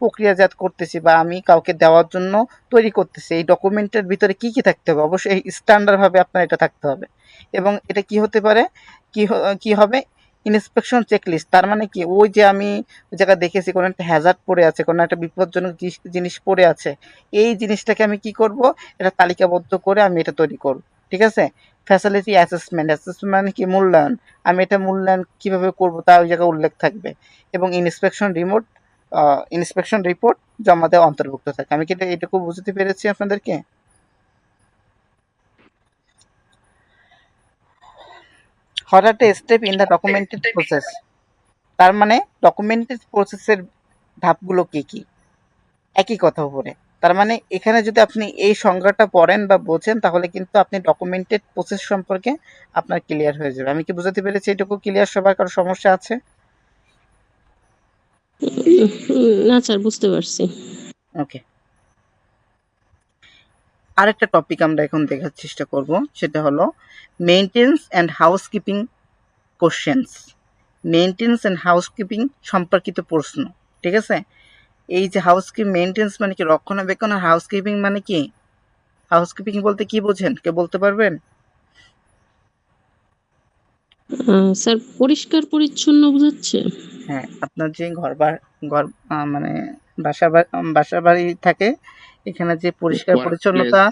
প্রক্রিয়াজাত করতেছি বা আমি কাউকে দেওয়ার জন্য তৈরি করতেছি, এই ডকুমেন্টের ভিতরে কি কি থাকতে হবে, অবশ্যই স্ট্যান্ডার্ডভাবে আপনার এটা থাকতে হবে। এবং এটা কি হতে পারে, কি হবে, ইন্সপেকশন চেকলিস্ট। তার মানে কি, ওই যে আমি ওই জায়গায় দেখেছি কোনো একটা হ্যাজার্ড পড়ে আছে, কোনো একটা বিপজ্জনক জিনিস পড়ে আছে, এই জিনিসটাকে আমি কি করব, এটা তালিকাবদ্ধ করে আমি এটা তৈরি করব। ঠিক আছে? ফ্যাসিলিটি অ্যাসেসমেন্ট মানে কি, মূল্যায়ন। আমি এটা মূল্যায়ন কিভাবে করব তা ওই জায়গায় উল্লেখ থাকবে। এবং ইন্সপেকশন রিপোর্ট জমা দেওয়া অন্তর্ভুক্ত থাকে। আমি কি এটুকু বুঝতে পেরেছি আপনাদেরকে? What are the step in the documented process? তার মানে ডকুমেন্টেড প্রসেসের ধাপগুলো কি কি, একই কথা উপরে। তার মানে এখানে যদি আপনি এই সংজ্ঞাটা পড়েন বা বোঝেন তাহলে কিন্তু আপনি ডকুমেন্টেড প্রসেস সম্পর্কে আপনার ক্লিয়ার হয়ে যাবে। আমি কি বুঝাতে পেরেছি? এটুকু ক্লিয়ার? সবার কারো সমস্যা আছে? না স্যার, বুঝতে পারছি। ওকে, আরেকটা টপিক আমরা এখন দেখার চেষ্টা করব, সেটা হলো maintenance and housekeeping questions. Maintenance and housekeeping সম্পর্কিত প্রশ্ন। ঠিক আছে? এই যে মেইনটেন্স মানে কি, রক্ষণাবেক্ষণ, আর হাউসকিপিং মানে কি, হাউসকিপিং বলতে কি বোঝেন, কেউ বলতে পারবেন? স্যার, পরিষ্কার পরিচ্ছন্ন বোঝাচ্ছে। হ্যাঁ, আপনার যে ঘর মানে বাসা বাড়ি থাকে, এখানে যে পরিষ্কার ওয়ার্ক পরিচ্ছন্নতা,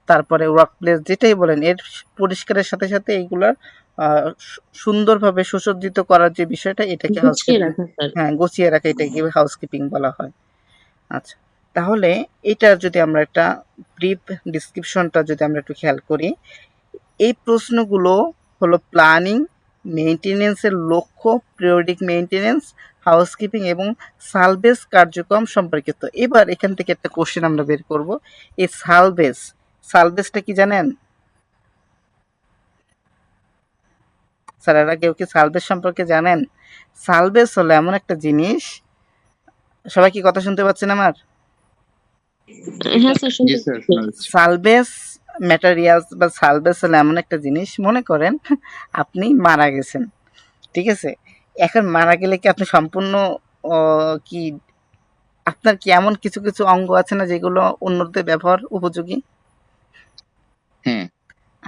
তারপরে ওয়ার্ক প্লেস যেটাই বলেন, এর পরিষ্কারের সাথে সাথে এইগুলার সুন্দরভাবে সুসজ্জিত করার যে বিষয়টা, এটাকে গুছিয়ে হাউসকিপিং। রাখা স্যার। হ্যাঁ, গুছিয়ে রাখা, এটাকে হাউসকিপিং বলা হয়। আচ্ছা, তাহলে এটার যদি আমরা একটা ব্রিফ ডিসক্রিপশনটা যদি আমরা একটু খেয়াল করি, এই প্রশ্নগুলো হলো প্ল্যানিং, মেইনটেনেন্সের লক্ষ্য, পিরিয়ডিক মেইনটেনেন্স, হাউসকিপিং এবং সালভেজ কার্যক্রম সম্পর্কিত। এবার এখান থেকে একটা কোশ্চেন আমরা বের করব। এই সালভেজটা কি জানেন স্যারেরা? কেউ কি সালভেজ সম্পর্কে জানেন? সালভেজ হলো এমন একটা জিনিস, সবাই কি কথা শুনতে পাচ্ছেন আমার? হ্যাঁ স্যার, জি শুনতে স্যার, পাচ্ছি। শোনা যাচ্ছে। সালভেজ ম্যাটেরিয়ালস বা সালভেজ হলো এমন একটা জিনিস, মনে করেন আপনি মারা গেছেন। ঠিক আছে? এখন মারা গেলে কি আপনি সম্পূর্ণ কি আপনার কি এমন কিছু কিছু অঙ্গ আছে না যেগুলো অন্যদের ব্যবহার উপযোগী? হ্যাঁ,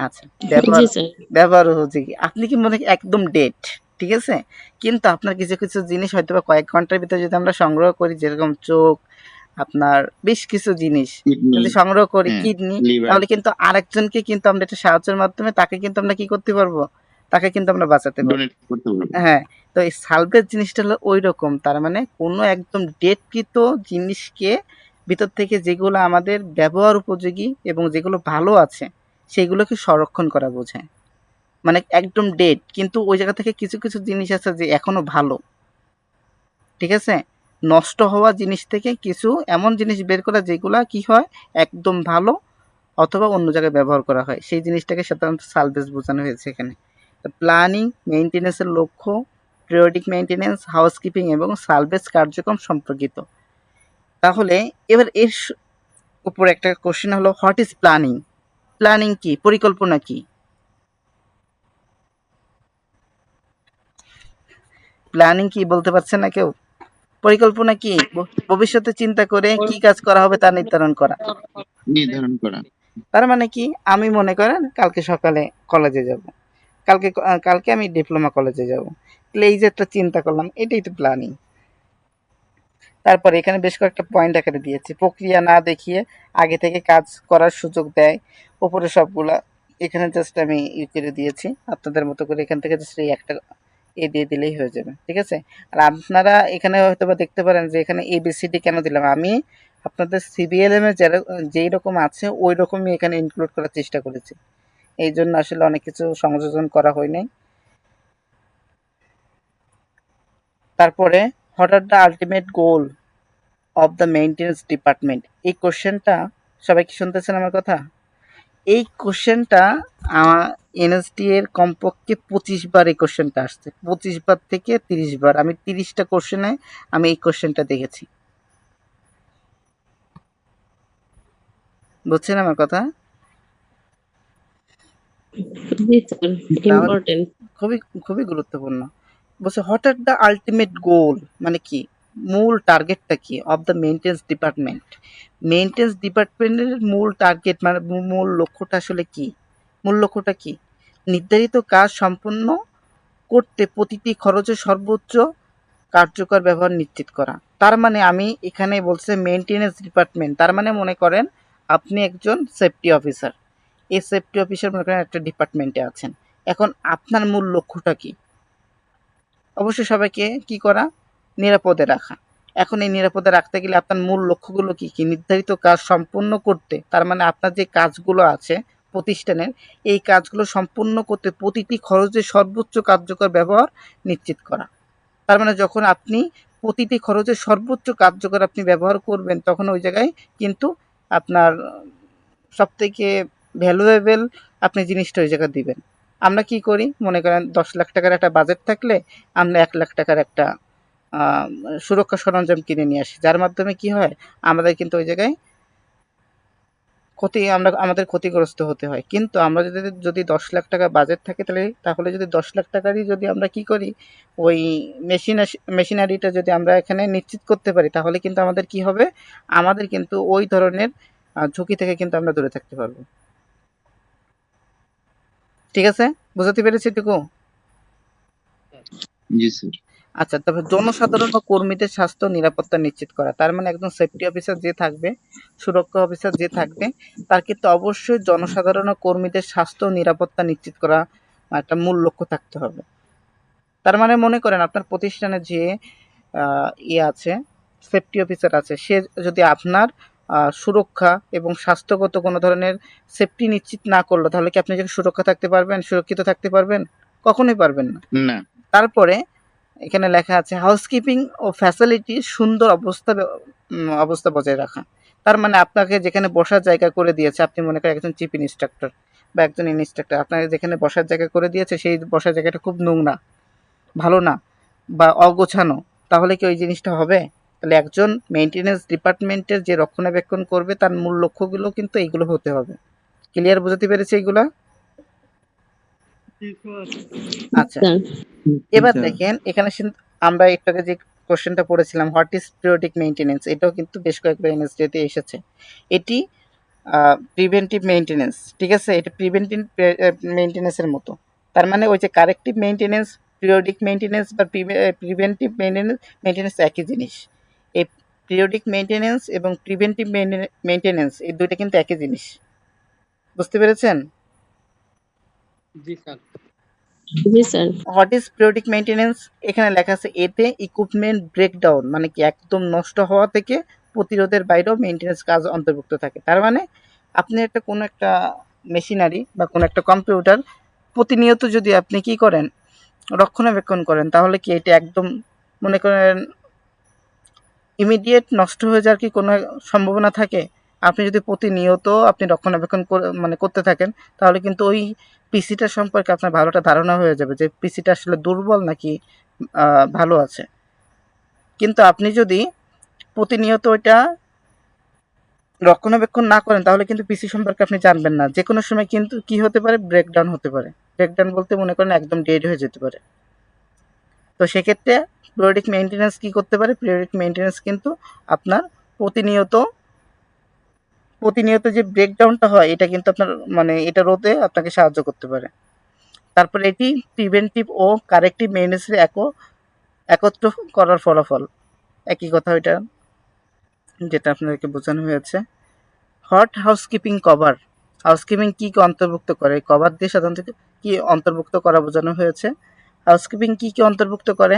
আচ্ছা, ব্যবহার জি স্যার। ব্যবহার উপযোগী। আপনি কি মনে একদম ডেড, ঠিক আছে? কিন্তু আপনার কিছু কিছু জিনিস হয়তো বা কয়েক ঘন্টার ভিতরে যদি আমরা সংগ্রহ করি, যেরকম চোখ, আপনার বেশ কিছু জিনিস কিডনি, যদি সংগ্রহ করি, হ্যাঁ, কিডনি, লিভার, তাহলে কিন্তু আরেকজনকে কিন্তু আমরা এটা সাহায্যের মাধ্যমে তাকে কিন্তু আমরা কি করতে পারবো, তাকে কিন্তু আমরা বাঁচাতে পারবো। ডোনেট করতে পারবো। হ্যাঁ, তো এই সালভেজ জিনিসটা হলো ঐরকম। তার মানে কোনো একদম ডেডকৃত জিনিসকে ভিতর থেকে যেগুলো আমাদের ব্যবহার উপযোগী এবং যেগুলো ভালো আছে সেগুলোকে সংরক্ষণ করা বোঝায়। মানে একদম ডেড কিন্তু ওই জায়গা থেকে কিছু কিছু জিনিস আছে যে এখনো ভালো। ঠিক আছে? নষ্ট হওয়া জিনিস থেকে কিছু এমন জিনিস বের করা যেগুলা কি হয়, একদম ভালো অথবা অন্য জায়গায় ব্যবহার করা হয়। সেই জিনিসটাকে সাধারণত সালভেজ বোঝানো হয়েছে এখানে। প্ল্যানিং, মেইনটেনেন্সের লক্ষ্য, পিরিয়ডিক মেইনটেনেন্স, হাউসকিপিং এবং সালভেজ কার্যক্রম সম্পর্কিত। তাহলে এবার উপরে একটা কোশ্চেন হলো, হোয়াট ইজ প্ল্যানিং? প্ল্যানিং কি? পরিকল্পনা কি? প্ল্যানিং কি বলতে পারছে না কেউ? পরিকল্পনা কি? ভবিষ্যতে চিন্তা করে কি কাজ করা হবে তা নির্ধারণ করা। নির্ধারণ করা। তার মানে কি, আমি মনে করেন কালকে সকালে কলেজে যাব, কালকে আমি ডিপ্লোমা কলেজে যাব, তাহলে এই যে একটা চিন্তা করলাম, এটাই তো প্ল্যানিং। তারপরে এখানে বেশ কয়েকটা পয়েন্ট আকারে দিয়েছি। প্রক্রিয়া না দেখিয়ে আগে থেকে কাজ করার সুযোগ দেয়। উপরে সবগুলা এখানে জাস্ট আমি করে দিয়েছি, আপনাদের মতো করে এখান থেকে জাস্ট এই একটা দিয়ে দিলেই হয়ে যাবে। ঠিক আছে? আর আপনারা এখানে হয়তো বা দেখতে পারেন যে এখানে ABCD কেন দিলাম, আমি আপনাদের CBLM এ যেই রকম আছে ওই রকমই এখানে ইনক্লুড করার চেষ্টা করেছি। এই জন্য আসলে অনেক কিছু সংযোজন করা হয় নাই। তারপরে what are the ultimate goal of the maintenance department, এই কোশ্চেনটা সবাই কি শুনতেছেন আমার কথা? এই কোশ্চেনটা এনএসডি এর কমপক্ষে 25 বার এই কোশ্চেনটা আসছে, 25 বার থেকে 30 বার। আমি 30টা কোশ্চেনে আমি এই কোশ্চেনটা দেখেছি। বুঝছেন আমার কথা? জি স্যার, তাহলে ইম্পর্টেন্ট। খুবই খুবই গুরুত্বপূর্ণ। বলছে what are the ultimate goal, মানে কি, মূল টার্গেটটা কি of the maintenance department. Maintenance ডিপার্টমেন্টের মূল টার্গেট মানে মূল লক্ষ্যটা আসলে কি? মূল লক্ষ্যটা কি? নির্ধারিত কাজ সম্পন্ন করতে প্রতিটি খরচের সর্বোচ্চ কার্যকর ব্যবহার নিশ্চিত করা। তার মানে আমি এখানে বলছে মেইনটেনেন্স ডিপার্টমেন্ট, তার মানে মনে করেন আপনি একজন সেফটি অফিসার। এই সেফটি অফিসার মনে করেন একটা ডিপার্টমেন্টে আছেন। এখন আপনার মূল লক্ষ্যটা কি? অবশ্যই সবাইকে কি করা? নিরাপদে রাখা। এখন এই নিরাপদে রাখতে গেলে আপনার মূল লক্ষ্যগুলো কি কি? নির্ধারিত কাজ সম্পূর্ণ করতে, তার মানে আপনার যে কাজগুলো আছে প্রতিষ্ঠানের, এই কাজগুলো সম্পূর্ণ করতে প্রতিটি খরচের সর্বোচ্চ কার্যকর ব্যবহার নিশ্চিত করা। তার মানে যখন আপনি প্রতিটি খরচের সর্বোচ্চ কার্যকর আপনি ব্যবহার করবেন, তখন ওই জায়গায় কিন্তু আপনার সবথেকে ভ্যালুয়েবল আপনি জিনিসটা ওই জায়গায় দিবেন। আমরা কি করি? মনে করেন 10 লাখ টাকার একটা বাজেট থাকলে আমরা 1 লাখ টাকার একটা আ সুরক্ষা সরঞ্জাম কিনে নিয়ে আসি। যার মাধ্যমে কি হয়? আমাদের কিন্তু ওই জায়গায় আমাদের ক্ষতিগ্রস্ত হতে হয়। কিন্তু আমরা যদি 10 লাখ টাকা বাজেট থাকে তাহলে যদি 10 লাখ টাকারই যদি আমরা কি করি? ওই মেশিনারিটা যদি আমরা এখানে নিশ্চিত করতে পারি, তাহলে কিন্তু আমাদের কি হবে? আমাদের কিন্তু ওই ধরনের ঝুঁকি থেকে কিন্তু আমরা দূরে থাকতে পারবো। ঠিক আছে? বুঝাতে পেরেছি এটুকু? জি স্যার। আচ্ছা, তারপর জনসাধারণ ও কর্মীদের স্বাস্থ্য ও নিরাপত্তা নিশ্চিত করা। তার মানে একজন সেফটি অফিসার যে থাকবে, সুরক্ষা অফিসার যে থাকবে, তার কিন্তু অবশ্যই জনসাধারণ ও কর্মীদের স্বাস্থ্য ও নিরাপত্তা নিশ্চিত করা একটা মূল লক্ষ্য থাকতে হবে। তার মানে মনে করেন আপনার প্রতিষ্ঠানে যে আছে, সেফটি অফিসার আছে, সে যদি আপনার সুরক্ষা এবং স্বাস্থ্যগত কোনো ধরনের সেফটি নিশ্চিত না করলো, তাহলে কি আপনি সুরক্ষিত থাকতে পারবেন? কখনোই পারবেন না। না। তারপরে এখানে লেখা আছে হাউসকিপিং ও ফ্যাসিলিটি সুন্দর অবস্থা বজায় রাখা। তার মানে আপনাকে যেখানে বসার জায়গা করে দিয়েছে, আপনি মনে করেন একজন চিফ ইন্সট্রাক্টর বা একজন ইন্সট্রাক্টর, আপনাকে যেখানে বসার জায়গা করে দিয়েছে সেই বসার জায়গাটা খুব নোংরা, ভালো না বা অগোছানো, তাহলে কি ওই জিনিসটা হবে? তাহলে একজন মেইনটেনেন্স ডিপার্টমেন্টের যে রক্ষণাবেক্ষণ করবে, তার মূল লক্ষ্যগুলো কিন্তু এইগুলো হতে হবে। ক্লিয়ার বুঝাতে পেরেছি এইগুলা? আচ্ছা, স্যার, এবার স্যার। দেখেন এখানে আমরা একটু আগে যে কোশ্চেনটা পড়েছিলাম, হোয়াট ইজ পিরিয়ডিক মেইনটেনেন্স, এটাও কিন্তু বেশ কয়েকবার এনএসডি-তে এসেছে। এটি প্রিভেন্টিভ মেইনটেনেন্স, ঠিক আছে? এটা প্রিভেন্টিভ মেইনটেনেন্সের মতো। তার মানে ওই যে কারেক্টিভ মেইনটেনেন্স, পিরিয়ডিক মেইনটেনেন্স বা প্রিভেন্টিভ মেইনটেনেন্স একই জিনিস। এই পিরিয়ডিক মেইনটেনেন্স এবং প্রিভেন্টিভ মেইনটেনেন্স এই দুইটা কিন্তু একই জিনিস। বুঝতে পেরেছেন? জি sir. What is periodic maintenance? এখানে লেখা আছে এতে ইকুইপমেন্ট ব্রেকডাউন, মানে কি একদম নষ্ট হওয়া থেকে প্রতিরোধের বাইরেও মেইনটেনেন্স কাজ অন্তর্ভুক্ত থাকে। তার মানে আপনি কোনো একটা মেশিনারি বা কোনো একটা কম্পিউটার প্রতিনিয়ত যদি আপনি কি করেন, রক্ষণাবেক্ষণ করেন, তাহলে কি এটা একদম মনে করেন ইমিডিয়েট নষ্ট হয়ে যাওয়ার কি কোনো সম্ভাবনা থাকে? আপনি যদি প্রতিনিয়ত আপনি রক্ষণাবেক্ষণ করতে থাকেন, তাহলে কিন্তু ওই পিসিটা সম্পর্কে আপনার ভালো একটা ধারণা হয়ে যাবে যে পিসিটা আসলে দুর্বল নাকি ভালো আছে। কিন্তু আপনি যদি প্রতিনিয়ত ওইটা রক্ষণাবেক্ষণ না করেন, তাহলে কিন্তু পিসি সম্পর্কে আপনি জানবেন না। যেকোনো সময় কিন্তু কি হতে পারে? ব্রেকডাউন হতে পারে। ব্রেকডাউন বলতে মনে করেন একদম ডেড হয়ে যেতে পারে। তো সেক্ষেত্রে পিরিয়ডিক মেইনটেনেন্স কি করতে পারে? পিরিয়ডিক মেইনটেনেন্স কিন্তু আপনার প্রতিনিয়ত যে ব্রেকডাউনটা হয়, এটা কিন্তু আপনার এটা রোধে আপনাকে সাহায্য করতে পারে। তারপরে এটি প্রিভেন্টিভ ও কারেক্টিভ মেইনটেনেন্সের একত্র করার ফলাফল। একই কথা ওইটা, যেটা আপনাদেরকে বোঝানো হয়েছে। হট হাউসকিপিং কভার, হাউসকিপিং কি অন্তর্ভুক্ত করে? কভার দিয়ে সাধারণত কি অন্তর্ভুক্ত করা বোঝানো হয়েছে? হাউসকিপিং কি অন্তর্ভুক্ত করে?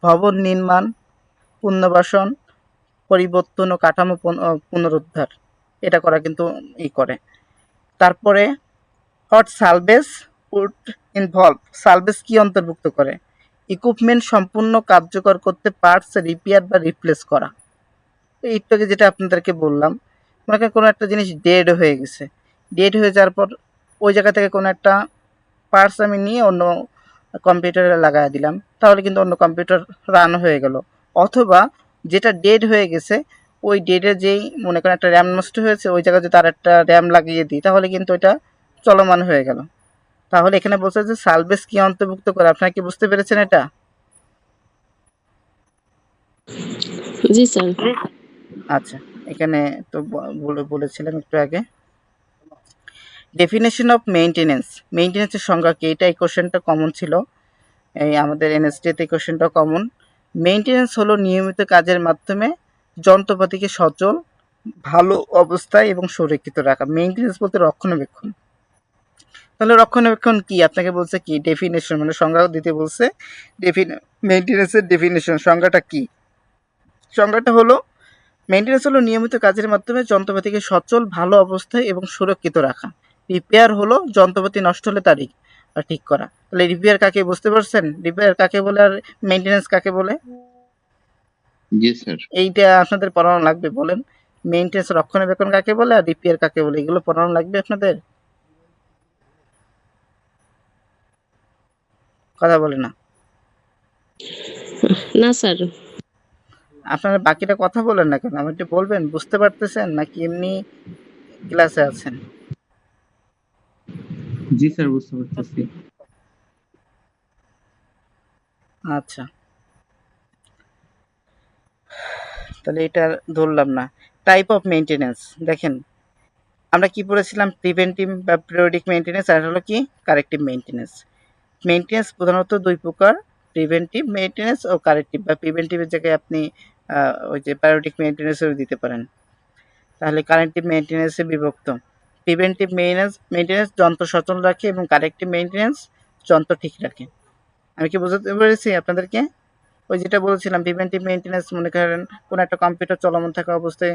ভবন নির্মাণ, পুনর্বাসন, পরিবর্তন ও কাঠামো পুনরুদ্ধার, এটা করা কিন্তু করে। তারপরে hot salvage would involve, salvage কি অন্তর্ভুক্ত করে? ইকুইপমেন্ট সম্পূর্ণ কার্যকর করতে পার্টস রিপেয়ার বা রিপ্লেস করা। একটু আগে যেটা আপনাদেরকে বললাম, মনে করেন কোনো একটা জিনিস ডেড হয়ে গেছে, ডেড হয়ে যাওয়ার পর ওই জায়গা থেকে কোনো একটা পার্টস আমি নিয়ে অন্য কম্পিউটারে লাগাই দিলাম, তাহলে কিন্তু অন্য কম্পিউটার রান হয়ে গেল। অথবা যেটা ডেড হয়ে গেছে ওই ডেডের যেই মনে করেন একটা র্যাম নষ্ট হয়েছে, ওই জায়গায় যদি আর একটা র্যাম লাগিয়ে দিই তাহলে কিন্তু ওইটা চলমান হয়ে গেল। তাহলে এখানে বলছে যে সালভেজ কি অন্তর্ভুক্ত করে, আপনারা কি বুঝতে পেরেছেন এটা? জি স্যার। আচ্ছা, এখানে তো বলেছিলাম একটু আগে। ডেফিনেশন অফ মেইনটেনেন্স, মেইনটেনেন্সের সংজ্ঞা কি, এটা এই কোশ্চেনটা কমন ছিল, এই আমাদের এনএসটিতে এই কোশ্চেনটা কমন। মেইনটেনেন্স হলো নিয়মিত কাজের মাধ্যমে যন্ত্রপাতিকে সচল, ভালো অবস্থায় এবং সুরক্ষিত রাখা। মেইনটেনেন্স বলতে রক্ষণাবেক্ষণ। তাহলে রক্ষণাবেক্ষণ কি, আপনাকে বলছে কি ডেফিনেশন, মানে সংজ্ঞা দিতে বলছে। মেইনটেনেন্সের ডেফিনেশন সংজ্ঞাটা কি? সংজ্ঞাটা হলো মেইনটেনেন্স হলো নিয়মিত কাজের মাধ্যমে যন্ত্রপাতিকে সচল, ভালো অবস্থায় এবং সুরক্ষিত রাখা। রিপেয়ার হলো যন্ত্রপাতি নষ্ট হলে তা ঠিক করা। তাহলে রিপেয়ার কাকে, বুঝতে পারছেন রিপেয়ার কাকে বলে আর মেইনটেনেন্স কাকে বলে? জি স্যার। এইটা আপনাদের পড়ানো লাগবে, বলেন মেইনটেনেন্স রক্ষণাবেক্ষণ কাকে বলে আর রিপেয়ার কাকে বলে, এগুলো পড়ানো লাগবে আপনাদের, কথা বলে না না স্যার। আপনারা, বাকিটা কথা বলেন না কেন, আমার একটু বলবেন বুঝতে পারতেছেন নাকি এমনি ক্লাসে আছেন? জি স্যার, বুঝতে পারতেছি। আচ্ছা, তাহলে এটা ধরলাম না। টাইপ অফ মেইনটেনেন্স, দেখেন আমরা কি পড়েছিলাম, প্রিভেন্টিভ বা পিরিয়ডিক মেইনটেনেন্স, আর হলো কি কারেক্টিভ মেইনটেনেন্স। মেইনটেনেন্স প্রধানত দুই প্রকার, প্রিভেন্টিভ মেইনটেনেন্স ও কারেক্টিভ। বা প্রিভেন্টিভের জায়গায় আপনি ওই যে পিরিয়ডিক মেইনটেনেন্সও দিতে পারেন। তাহলে কারেক্টিভ মেইনটেনেন্সে বিভক্ত। প্রিভেন্টিভ মেইনটেনেন্স যন্ত্র সচল রাখে এবং কারেক্টিভ মেইনটেনেন্স যন্ত্র ঠিক রাখে। আমি কি বোঝাতে পেরেছি আপনাদেরকে? ওই যেটা বলেছিলাম প্রিভেন্টিভ মেইনটেনেন্স, মনে করেন কোনো একটা কম্পিউটার চলমান থাকা অবস্থায়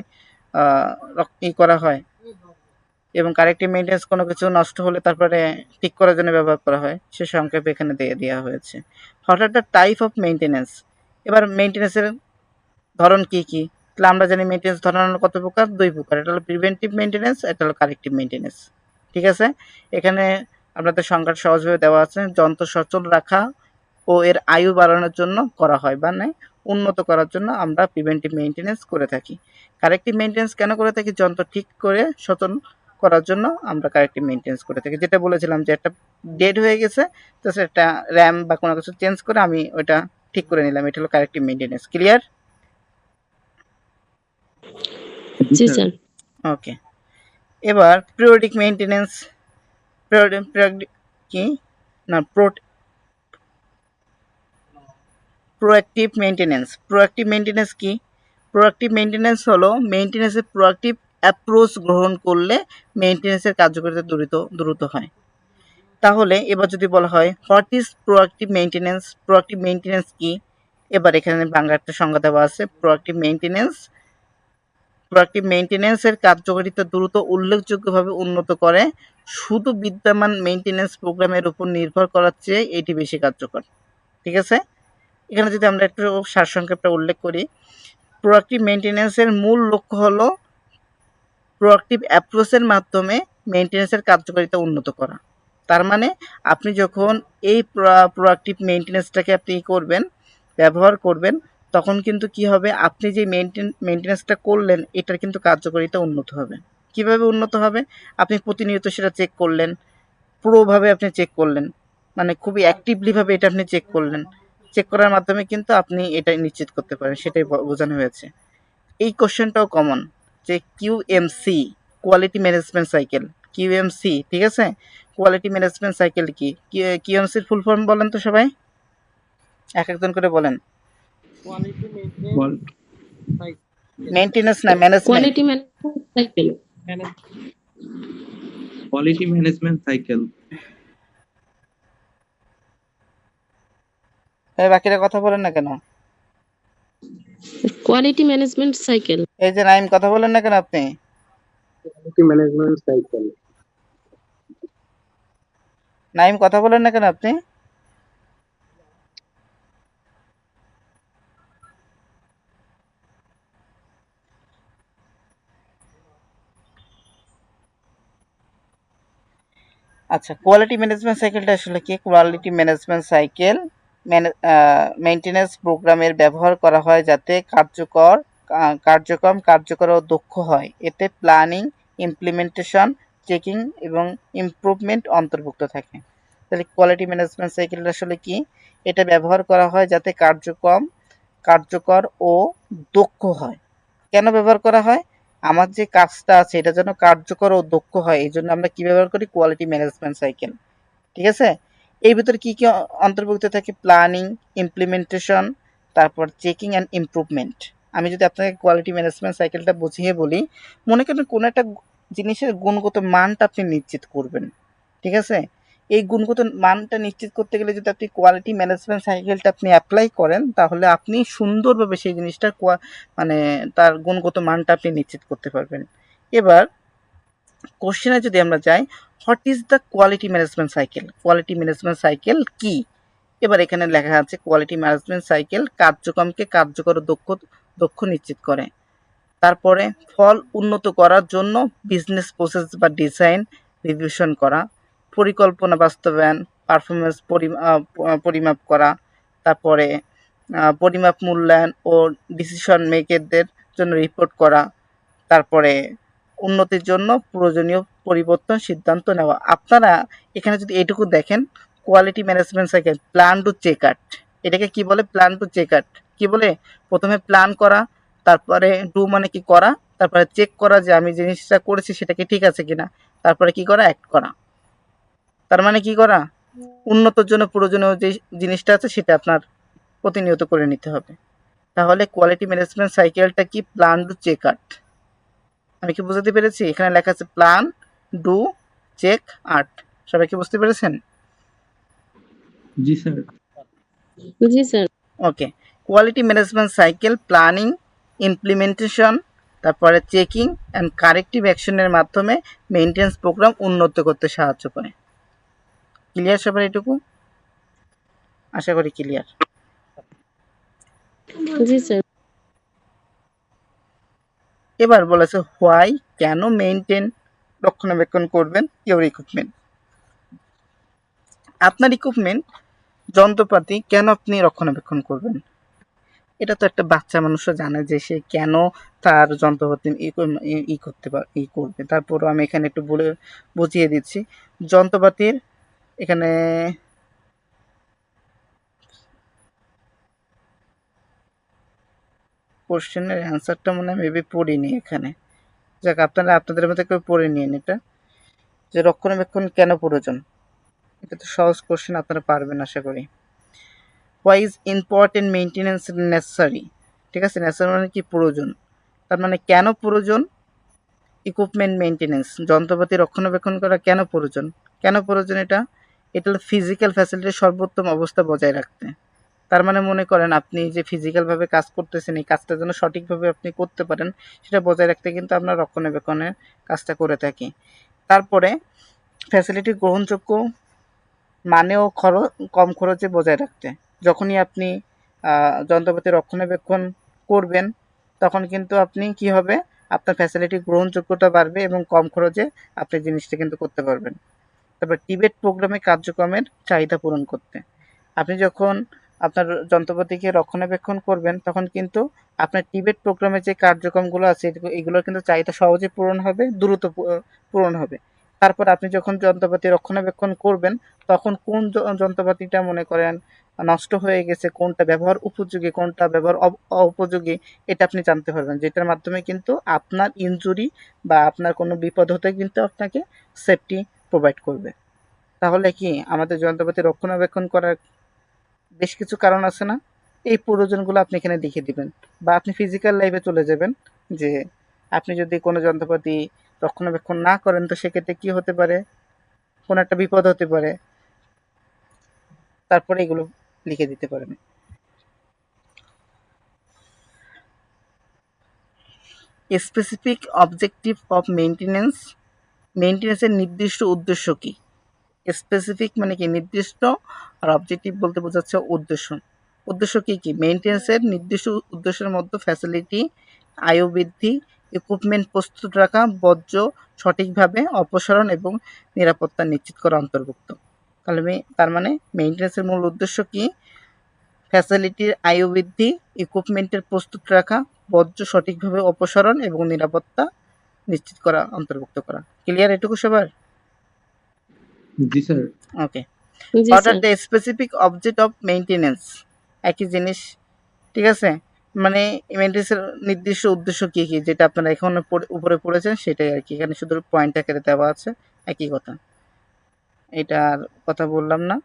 করা হয়, এবং কারেক্টিভ মেইনটেনেন্স কোনো কিছু নষ্ট হলে তারপরে ঠিক করার জন্য ব্যবহার করা হয়, সে সংক্ষেপে এখানে দিয়ে দেওয়া হয়েছে। হঠাৎ টাইপ অফ মেইনটেনেন্স, এবার মেইনটেনেন্সের ধরন কি কি? তাহলে আমরা জানি মেইনটেনেন্স ধরন হলো কত প্রকার, দুই প্রকার, এটা হলো প্রিভেন্টিভ মেইনটেনেন্স, এটা হলো কারেক্টিভ মেইনটেনেন্স। ঠিক আছে, এখানে আপনাদের সংজ্ঞাটা সহজভাবে দেওয়া আছে, যন্ত্র সচল রাখা ও এর আয়ু বাড়ানোর জন্য করা হয়, মানে উন্নত করার জন্য আমরা প্রিভেন্টিভ মেইনটেনেন্স করে থাকি। কারেক্টিভ মেইনটেনেন্স কেন করে থাকি? যন্ত্র ঠিক করে সচল করার জন্য আমরা কারেক্টিভ মেইনটেনেন্স করে থাকি। যেটা বলেছিলাম যে একটা ডেড হয়ে গেছে, তো সেটা র্যাম বা কোনো কিছু চেঞ্জ করে আমি ওইটা ঠিক করে নিলাম, এটা হলো কারেক্টিভ মেইনটেনেন্স। ক্লিয়ার? জি স্যার। ওকে, এবার পিরিয়ডিক মেইনটেনেন্স। পিরিয়ডিক কি না, প্রোঅ্যাক্টিভ মেইনটেনেন্স। প্রোঅ্যাক্টিভ মেইনটেনেন্স কি? প্রোঅ্যাক্টিভ মেইনটেনেন্স হলো মেইনটেনেন্সের প্রোঅ্যাক্টিভ অ্যাপ্রোচ গ্রহণ করলে মেইনটেনেন্সের কার্যকারিতা দ্রুত হয়। তাহলে এবার যদি বলা হয় what is proactive maintenance, proactive maintenance কি? এবার এখানে বাংলা একটা সংজ্ঞা দেওয়া আছে। প্রোঅ্যাক্টিভ মেইনটেনেন্সের কার্যকারিতা দ্রুত উল্লেখযোগ্যভাবে উন্নত করে, শুধু বিদ্যমান মেইনটেনেন্স প্রোগ্রামের উপর নির্ভর করার চেয়ে এটি বেশি কার্যকর। ঠিক আছে, এখানে যদি আমরা একটু সারসংক্ষেপটা উল্লেখ করি, প্রোঅ্যাক্টিভ মেইনটেনেন্সের মূল লক্ষ্য হলো প্রোঅ্যাক্টিভ অ্যাপ্রোচের মাধ্যমে মেইনটেনেন্সের কার্যকারিতা উন্নত করা। তার মানে আপনি যখন এই প্রোঅ্যাক্টিভ মেইনটেনেন্সটাকে আপনি করবেন, ব্যবহার করবেন, তখন কিন্তু কি হবে, আপনি যে মেইনটেনেন্সটা করলেন এটার কিন্তু কার্যকারিতা উন্নত হবে। কিভাবে উন্নত হবে? আপনি প্রতিনিয়ত সেটা চেক করলেন, পুরোভাবে আপনি চেক করলেন, মানে খুবই অ্যাক্টিভলিভাবে এটা আপনি চেক করলেন। চেক করার মাধ্যমে কিন্তু আপনি এটা নিশ্চিত করতে পারেন, সেটাই বোঝানো হয়েছে। এই কোশ্চেনটাও কমন, যে কিউএমসি, কোয়ালিটি ম্যানেজমেন্ট সাইকেল, কিউএমসি, ঠিক আছে, কোয়ালিটি ম্যানেজমেন্ট সাইকেল কি? কিউএমসির ফুল ফর্ম বলেন তো সবাই, এক একজন করে বলেন। বল। মেইনটেনেন্স না, management. Quality management cycle. Quality management cycle. বাকিরা কথা বলেন না কেন? Quality management cycle. এই যে নাইম, কথা বলেন না কেন আপনি? Management cycle. নাইম, কথা বলেন না কেন আপনি? আচ্ছা, কোয়ালিটি ম্যানেজমেন্ট সাইকেলটা আসলে কি? কোয়ালিটি ম্যানেজমেন্ট সাইকেল মেইনটেনেন্স প্রোগ্রামের ব্যবহার করা হয় যাতে কার্যকর ও দক্ষ হয়। এতে প্ল্যানিং, ইমপ্লিমেন্টেশন, চেকিং এবং ইমপ্রুভমেন্ট অন্তর্ভুক্ত থাকে। তাহলে কোয়ালিটি ম্যানেজমেন্ট সাইকেলটা আসলে কি? এটা ব্যবহার করা হয় যাতে কার্যকর ও দক্ষ হয়। কেন ব্যবহার করা হয়? আমার যে কাজটা আছে এটা যেন কার্যকর ও দক্ষ হয়, এই জন্য আমরা কি ব্যবহার করি? Quality management cycle. ঠিক আছে? এর ভিতরে কি কি অন্তর্ভুক্ত থাকে? প্ল্যানিং, ইমপ্লিমেন্টেশন, তারপর চেকিং অ্যান্ড ইমপ্রুভমেন্ট। আমি যদি আপনাকে কোয়ালিটি ম্যানেজমেন্ট সাইকেলটা বুঝিয়ে বলি, মনে করেন কোনো একটা জিনিসের গুণগত মানটা আপনি নিশ্চিত করবেন। ঠিক আছে? এই গুণগত মানটা নিশ্চিত করতে গেলে যদি আপনি কোয়ালিটি ম্যানেজমেন্ট সাইকেলটা আপনি অ্যাপ্লাই করেন, তাহলে আপনি সুন্দরভাবে সেই জিনিসটার মানে তার গুণগত মানটা আপনি নিশ্চিত করতে পারবেন। এবার কোশ্চেনে যদি আমরা যাই, what is the quality management cycle? Quality management cycle কি? এবার এখানে লেখা আছে কোয়ালিটি ম্যানেজমেন্ট সাইকেল কার্যক্রমকে কার্যকর ও দক্ষ নিশ্চিত করে। তারপরে ফল উন্নত করার জন্য বিজনেস প্রসেস বা ডিজাইন রিভিশন করা, পরিকল্পনা বাস্তবায়ন, পারফরমেন্স পরিমাপ করা, তারপরে পরিমাপ মূল্যায়ন ও ডিসিশন মেকারদের জন্য রিপোর্ট করা, তারপরে উন্নতির জন্য প্রয়োজনীয় পরিবর্তন সিদ্ধান্ত নেওয়া। আপনারা এখানে যদি এটুকু দেখেন, quality management cycle plan to check out, এটাকে কি বলে? প্ল্যান টু চেক আউট কি বলে? প্রথমে প্ল্যান করা, তারপরে ডু মানে কি করা, তারপরে চেক করা যে আমি জিনিসটা করেছি সেটা কি ঠিক আছে কিনা, তারপরে কি করা? অ্যাক্ট করা। তার মানে কি করা? উন্নতির জন্য প্রয়োজনীয় যে জিনিসটা আছে সেটা আপনার প্রতিনিয়ত করে নিতে হবে। তাহলে কোয়ালিটি ম্যানেজমেন্ট সাইকেলটা কি? Plan to check out. আমি কি বুঝাতে পেরেছি? এখানে লেখা আছে প্ল্যান, ডু, চেক, আর্ট। সবাই কি বুঝতে পেরেছেন? জি স্যার। জি sir. Okay. Quality management cycle planning, implementation, তারপরে চেকিং অ্যান্ড কারেক্টিভ অ্যাকশনের মাধ্যমে মেইনটেন্যান্স প্রোগ্রাম উন্নত করতে সাহায্য করে। ক্লিয়ার সবার এটুকু? আশা করি ক্লিয়ার। জি স্যার। এবার বলেছে হোয়াই, কেন মেইনটেন, রক্ষণাবেক্ষণ করবেন ইউর ইকুইপমেন্ট। আপনার ইকুইপমেন্ট, যন্ত্রপাতি কেন আপনি রক্ষণাবেক্ষণ করবেন? এটা তো একটা বাচ্চা মানুষও জানে যে সে কেন তার যন্ত্রপাতি করবে। তারপরও আমি এখানে একটু বুঝিয়ে দিচ্ছি। যন্ত্রপাতির এখানে কোশ্চেনের অ্যান্সারটা মনে হয় মেবি পড়িনি এখানে। যাক, আপনারা আপনাদের মধ্যে কেউ পড়ে নিন এটা, যে রক্ষণাবেক্ষণ কেন প্রয়োজন। এটা তো সহজ কোশ্চেন, আপনারা পারবেন আশা করি। Why is important maintenance necessary. ঠিক আছে? নেসেসারি মানে কি? প্রয়োজন। তার মানে কেন প্রয়োজন? ইকুইপমেন্ট মেইনটেনেন্স, যন্ত্রপাতি রক্ষণাবেক্ষণ করা কেন প্রয়োজন? কেন প্রয়োজন এটা? এটা হলো ফিজিক্যাল ফ্যাসিলিটির সর্বোত্তম অবস্থা বজায় রাখতে। তার মানে মনে করেন আপনি যে ফিজিক্যালভাবে কাজ করতেছেন, এই কাজটা যেন সঠিকভাবে আপনি করতে পারেন, সেটা বজায় রাখতে কিন্তু আমরা রক্ষণাবেক্ষণের কাজটা করে থাকি। তারপরে ফ্যাসিলিটি গ্রহণযোগ্য মানে ও কম খরচে বজায় রাখতে। যখনই আপনি যন্ত্রপাতি রক্ষণাবেক্ষণ করবেন, তখন কিন্তু আপনি কি হবে? আপনার ফ্যাসিলিটি গ্রহণযোগ্যতা বাড়বে এবং কম খরচে আপনি জিনিসটা কিন্তু করতে পারবেন। তারপর টিবেট প্রোগ্রামে কার্যক্রমের চাহিদা পূরণ করতে। আপনি যখন আপনার যন্ত্রপাতিকে রক্ষণাবেক্ষণ করবেন, তখন কিন্তু আপনার টিবেট প্রোগ্রামের যে কার্যক্রমগুলো আছে এগুলোর কিন্তু চাহিদা সহজে পূরণ হবে, দ্রুত পূরণ হবে। তারপর আপনি যখন যন্ত্রপাতি রক্ষণাবেক্ষণ করবেন, তখন কোন যন্ত্রপাতিটা মনে করেন নষ্ট হয়ে গেছে, কোনটা ব্যবহার উপযোগী, কোনটা ব্যবহার উপযোগী, এটা আপনি জানতে পারবেন, যেটার মাধ্যমে কিন্তু আপনার ইনজুরি বা আপনার কোনো বিপদ হতে কিন্তু আপনাকে সেফটি প্রোভাইড করবে। তাহলে কি আমাদের যন্ত্রপাতি রক্ষণাবেক্ষণ করার বেশ কিছু কারণ আছে না? এই প্রয়োজনগুলো আপনি এখানে লিখে দিবেন, বা আপনি ফিজিক্যাল লাইফে চলে যাবেন, যে আপনি যদি কোনো যন্ত্রপাতি রক্ষণাবেক্ষণ না করেন, তো সেক্ষেত্রে কি হতে পারে? কোনো একটা বিপদ হতে পারে। তারপরে এগুলো লিখে দিতে পারেন। স্পেসিফিক অবজেক্টিভ অফ মেইনটেনেন্স, মেইনটেনেন্সের নির্দিষ্ট উদ্দেশ্য কি? স্পেসিফিক মানে কি? নির্দিষ্ট। আর অবজেক্টিভ বলতে বোঝাচ্ছে উদ্দেশ্য। উদ্দেশ্য কি কি? মেইনটেনেন্সের নির্দিষ্ট উদ্দেশ্যের মধ্যে ফ্যাসিলিটি, আয়ু বৃদ্ধি, ইকুইপমেন্ট প্রস্তুত রাখা, বর্জ্য সঠিকভাবে অপসারণ এবং নিরাপত্তা নিশ্চিত করা অন্তর্ভুক্ত। তার মানে মেইনটেন্যান্সের মূল উদ্দেশ্য কি? ফ্যাসিলিটির আয়ু বৃদ্ধি, ইকুইপমেন্টের প্রস্তুত রাখা, বর্জ্য সঠিকভাবে অপসারণ এবং নিরাপত্তা নিশ্চিত করা অন্তর্ভুক্ত করা। ক্লিয়ার এটুকু সবার? জি স্যার। ওকে। জি what are sir. The specific object of maintenance? একই জিনিস, ঠিক আছে? মানে মেইনটেনেন্সের নির্দিষ্ট উদ্দেশ্য কি কি, যেটা আপনারা এখন উপরে পড়েছেন সেটাই আর কি, এখানে শুধু পয়েন্ট আকারে দেওয়া আছে, একই কথা, এটা আর কথা বললাম না।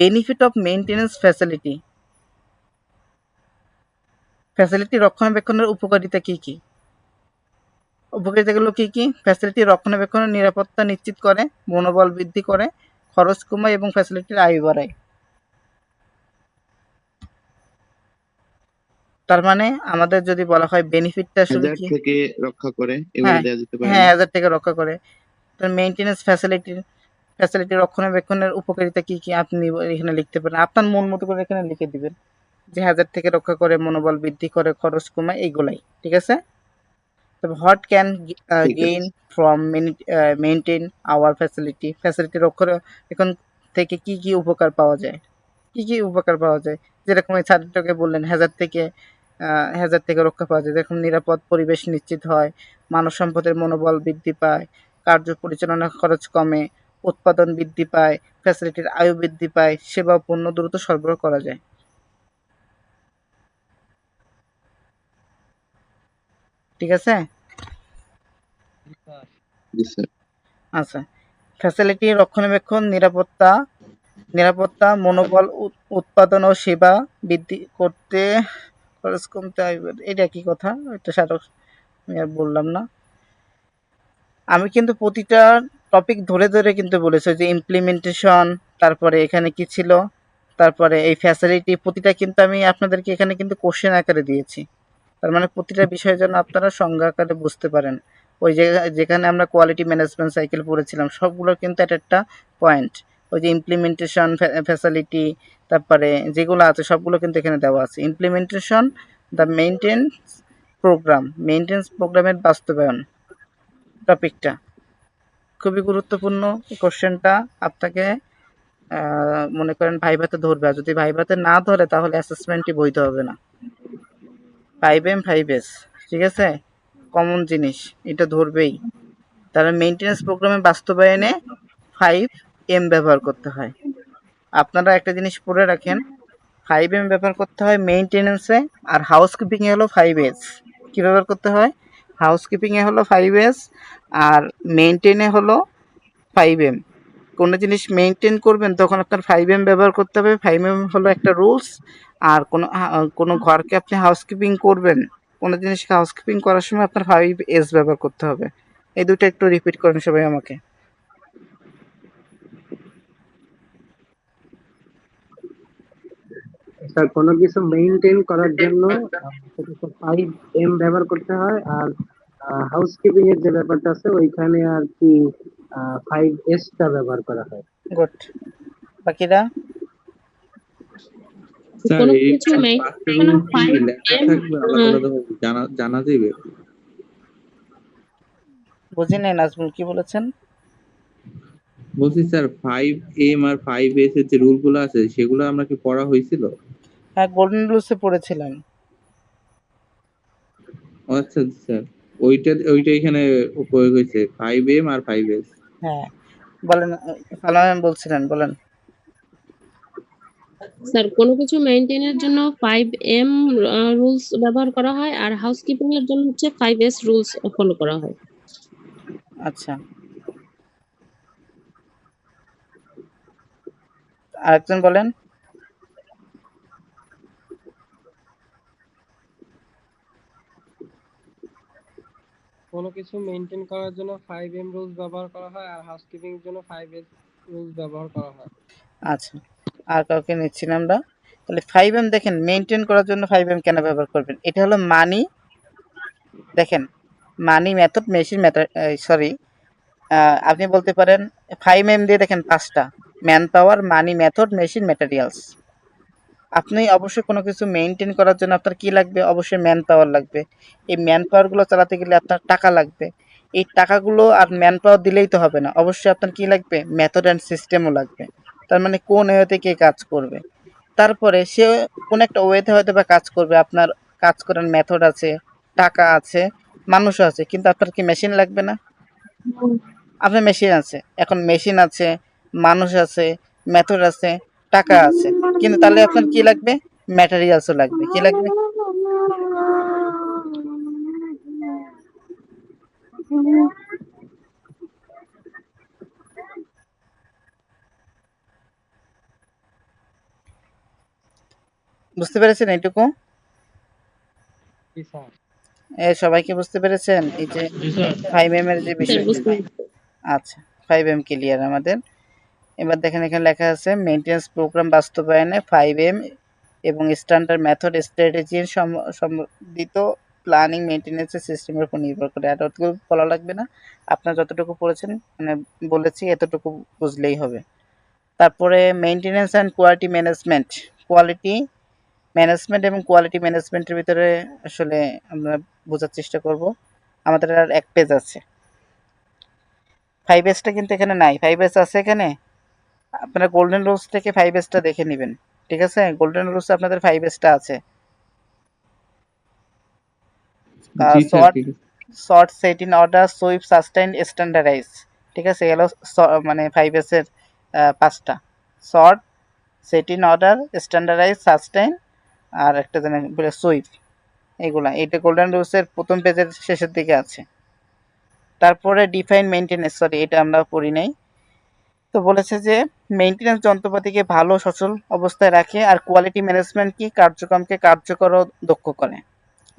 Benefit of maintenance facility, facility রক্ষণাবেক্ষণের উপকারিতা কি কি? উপকারিতাগুলো কি কি? ফ্যাসিলিটি রক্ষণাবেক্ষণের নিরাপত্তা নিশ্চিত করে, মনোবল বৃদ্ধি করে, খরচ কমায় এবং ফ্যাসিলিটির আয়ু বাড়ায়। তার মানে আমাদের যদি বলা হয় বেনিফিটটা শুধু হ্যাজার্ড কি? থেকে রক্ষা করে, এভাবে হ্যাঁ দেওয়া যেতে পারে হ্যাঁ, না? হ্যাজার্ড থেকে রক্ষা করে। তার মেইনটেনেন্স ফ্যাসিলিটি রক্ষণাবেক্ষণের উপকারিতা কি কি আপনি এখানে লিখতে পারেন, আপনার মন মতো করে এখানে লিখে দিবেন যে হ্যাজার্ড থেকে রক্ষা করে, মনোবল বৃদ্ধি করে, খরচ কমায়, এইগুলাই, ঠিক আছে? তবে হোয়াট ক্যান ঠিক গেইন আছে। ফ্রম মেইনটেইন আওয়ার ফ্যাসিলিটি রক্ষণাবেক্ষণ থেকে কি কি উপকার পাওয়া যায়? কি কি উপকার পাওয়া যায়? যেরকম এই ছাত্রটাকে বললেন হ্যাজার্ড থেকে রক্ষা পাওয়া যায়, যেরকম নিরাপদ পরিবেশ নিশ্চিত হয়, মানব সম্পদের মনোবল বৃদ্ধি পায়, কার্য পরিচালনার খরচ কমে, উৎপাদন বৃদ্ধি পায়, ফ্যাসিলিটির আয়ু বৃদ্ধি পায়, সেবা ও পণ্য দ্রুত সরবরাহ করা যায়। ঠিক আছে? জি স্যার। আচ্ছা, ফ্যাসিলিটি রক্ষণাবেক্ষণ, নিরাপত্তা, মনোবল, উৎপাদন ও সেবা বৃদ্ধি করতে, খরচ কমতে হয়, এটা কি কথা? এটা স্মারক আমি আর বললাম না। আমি কিন্তু প্রতিটা টপিক ধরে ধরে কিন্তু বলেছি যে ইমপ্লিমেন্টেশন, তারপরে এখানে কি ছিল, তারপরে এই ফ্যাসিলিটি, প্রতিটা কিন্তু আমি আপনাদেরকে এখানে কিন্তু কোশ্চেন আকারে দিয়েছি। তার মানে প্রতিটা বিষয়ের জন্য আপনারা সংজ্ঞা আকারে বুঝতে পারেন। ওই যে যেখানে আমরা কোয়ালিটি ম্যানেজমেন্ট সাইকেল পড়েছিলাম, সবগুলো কিন্তু একটা একটা পয়েন্ট। ওই যে ইমপ্লিমেন্টেশন, ফ্যাসিলিটি, তারপরে যেগুলো আছে সবগুলো কিন্তু এখানে দেওয়া আছে। ইমপ্লিমেন্টেশন, দ্য মেইনটেন্স প্রোগ্রামের বাস্তবায়ন, টপিকটা খুবই গুরুত্বপূর্ণ। এই কোশ্চেনটা আপনাকে মনে করেন ভাইভাতে ধরবে, আর যদি ভাইভাতে না ধরে তাহলে অ্যাসেসমেন্টই বৈধ হবে না। 5M 5S, ঠিক আছে, কমন জিনিস, এটা ধরবেই। তাহলে মেইনটেনেন্স প্রোগ্রামে বাস্তবায়নে 5M ব্যবহার করতে হয়। আপনারা একটা জিনিস পড়ে রাখেন, 5M ব্যবহার করতে হয় মেইনটেনেন্সে, আর হাউসকিপিংয়ে হলো 5S। কী ব্যবহার করতে হয়? হাউসকিপিংয়ে হলো 5S, আর মেইনটেনে হলো 5M। কোনো জিনিস মেইনটেইন করবেন তখন আপনার 5M ব্যবহার করতে হবে, 5M হলো একটা রুলস। আর কোনো ঘরকে আপনি হাউসকিপিং করবেন, কোনো জিনিসকে হাউসকিপিং করার সময় আপনার 5S ব্যবহার করতে হবে। এই দুটো একটু রিপিট করেন সবাই আমাকে। স্যার কোনো কিছু মেইনটেইন করার জন্য 5M ব্যবহার করতে হয়, আর হাউসকিপিং এর যে ব্যাপারটা আছে ওইখানে আর কি 5S টা ব্যবহার করা হয়। গুড। বাকিরা? স্যার কোনো এই কিছু মেইনটেইন পাঠ্যক্রমে কি ফাইভ লেখা এম থাকবে আলাদা আলাদা জানা যাবে? বুঝি নাই নাজমুল, কি বলেছেন? বলছি স্যার 5M আর 5S এর যে রুল গুলো আছে সেগুলো আমরা কি পড়া হয়েছিল? হ্যাঁ, গোল্ডেন রুলসে পড়েছিলাম। ও আচ্ছা স্যার, ওইটা এখানে প্রয়োগ হয়েছে 5M আর 5S। হ্যাঁ, বলেন, সালাম বলছিলেন, বলেন। স্যার কোনো কিছু মেইনটেইনের জন্য 5M রুলস ব্যবহার করা হয়, আর হাউসকিপিং এর জন্য হচ্ছে 5S রুলস ফলো করা হয়। আচ্ছা, আরেকজন বলেন। কোনো কিছু মেনটেন করার জন্য 5M রুলস ব্যবহার করা হয়, আর হাউসকিপিং এর জন্য 5S রুলস ব্যবহার করা হয়। আচ্ছা, আর কাউকে নিচ্ছি না আমরা। তাহলে 5M দেখেন, মেনটেন করার জন্য 5M কেন ব্যবহার করবেন? এটা হলো মানি, দেখেন, মানি মেথড, মেশিন মেথড, সরি, আপনি বলতে পারেন 5M দিয়ে দেখেন 5টা: ম্যান পাওয়ার, মানি, মেথড, মেশিন, ম্যাটেরিয়ালস। আপনি অবশ্যই কোনো কিছু মেইনটেইন করার জন্য আপনার কি লাগবে? অবশ্যই ম্যান পাওয়ার লাগবে। এই ম্যান পাওয়ার গুলো চালাতে গেলে আপনার টাকা লাগবে। এই টাকাগুলো আর ম্যান পাওয়ার দিলেই তো হবে না। অবশ্যই আপনার কি লাগবে? মেথড অ্যান্ড সিস্টেমও লাগবে। তার মানে কোন ওয়েতে কে কাজ করবে। তারপরে সে কোন একটা ওয়েতে হয়তোবা কাজ করবে। আপনার কাজ করার মেথড আছে, টাকা আছে, মানুষও আছে। কিন্তু আপনার কি মেশিন লাগবে না? আপনার মেশিন আছে। এখন মেশিন আছে, মানুষ আছে, মেথড আছে, টাকা আছে। কিন্তু তাহলে আপনার কি লাগবে? ম্যাটেরিয়ালসও লাগবে। কি লাগবে? বুঝতে পেরেছেন এইটুকু? জি স্যার। সবাই কি বুঝতে পেরেছেন? এই যে জি স্যার 5M এর যে স্যার বিষয়টি। বুঝতে পেরেছি। আচ্ছা, 5M ক্লিয়ার আমাদের। এবার দেখেন এখানে লেখা আছে মেইনটেন্যান্স প্রোগ্রাম বাস্তবায়নে 5M এবং স্ট্যান্ডার্ড মেথড স্ট্র্যাটেজি সম্বন্ধিত প্ল্যানিং মেইনটেন্যান্সের সিস্টেমের উপর নির্ভর করে। আর অতটুকু বলা লাগবে না। আপনারা যতটুকু পড়েছেন মানে বলেছি এতটুকু বুঝলেই হবে। তারপরে maintenance and quality management. Quality management এবং কোয়ালিটি ম্যানেজমেন্টের ভিতরে আসলে আমরা বোঝার চেষ্টা করব। আমাদের আর এক পেজ আছে। 5Sটা কিন্তু এখানে নাই। 5S আছে এখানে? আপনারা গোল্ডেন রুলস থেকে 5Sটা দেখে নেবেন। ঠিক আছে? গোল্ডেন রুলসে আপনাদের 5Sটা আছে। জি স্যার, সর্ট ঠিক আছে। Sort, set in order, sweep, sustain, standardize. ঠিক আছে? এগুলো মানে 5S এর 5টা। Sort, set in order, standardize, sustain আর একটা জানি বলে সুইপ। এইগুলা। এটা গোল্ডেন রুলসের ১ম পেজের শেষের দিকে আছে। তারপরে ডিফাইন মেইনটেন্যান্স, সরি এটা আমরা পড়ি নাই। তো বলেছে যে মেইনটেন্যান্স যন্ত্রপাতিকে ভালো সচল অবস্থায় রাখে আর কোয়ালিটি ম্যানেজমেন্ট কি কার্যক্রমকে কার্যকর ও দক্ষ করে।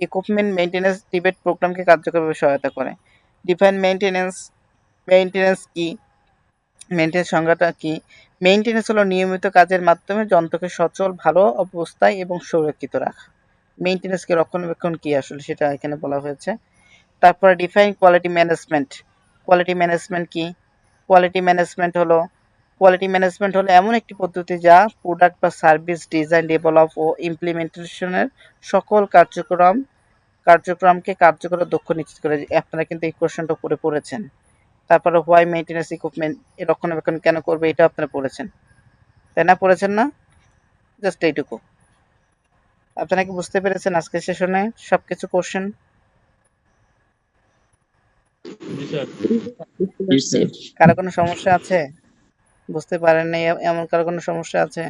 ইকুইপমেন্ট মেইনটেন্যান্স ডিবেট প্রোগ্রামকে কার্যকরভাবে সহায়তা করে। ডিফাইন মেইনটেন্যান্স, মেইনটেন্যান্স কি? মেইনটেন্যান্স সংজ্ঞাটা কি? মেইনটেন্যান্স হলো নিয়মিত কাজের মাধ্যমে যন্ত্রকে সচল, ভালো অবস্থায় এবং সুরক্ষিত রাখা। মেইনটেন্যান্সকে রক্ষণাবেক্ষণ কি আসলে সেটা এখানে বলা হয়েছে। তারপরে define quality management. Quality management কি? কোয়ালিটি ম্যানেজমেন্ট হলো এমন একটি পদ্ধতি যা প্রোডাক্ট বা সার্ভিস ডিজাইন, ডেভেলপ ও ইমপ্লিমেন্টেশনের সকল কার্যক্রমকে কার্যকর ও দক্ষ নিশ্চিত করে। আপনারা কিন্তু এই কোশ্চেনটা উপরে পড়েছেন। তারপরে হোয়াই মেইনটেন্যান্স ইকুইপমেন্ট, এর রক্ষণাবেক্ষণ কেন করবে এটা আপনারা পড়েছেন। তাই না? পড়েছেন না? জাস্ট এইটুকু। আপনারা কি বুঝতে পেরেছেন আজকের সেশনে সবকিছু কোশ্চেন? জি স্যার বুঝতে পারছি। কারো কোনো সমস্যা আছে? বুঝতে পারেন নাই এমন কারো কোনো সমস্যা আছে?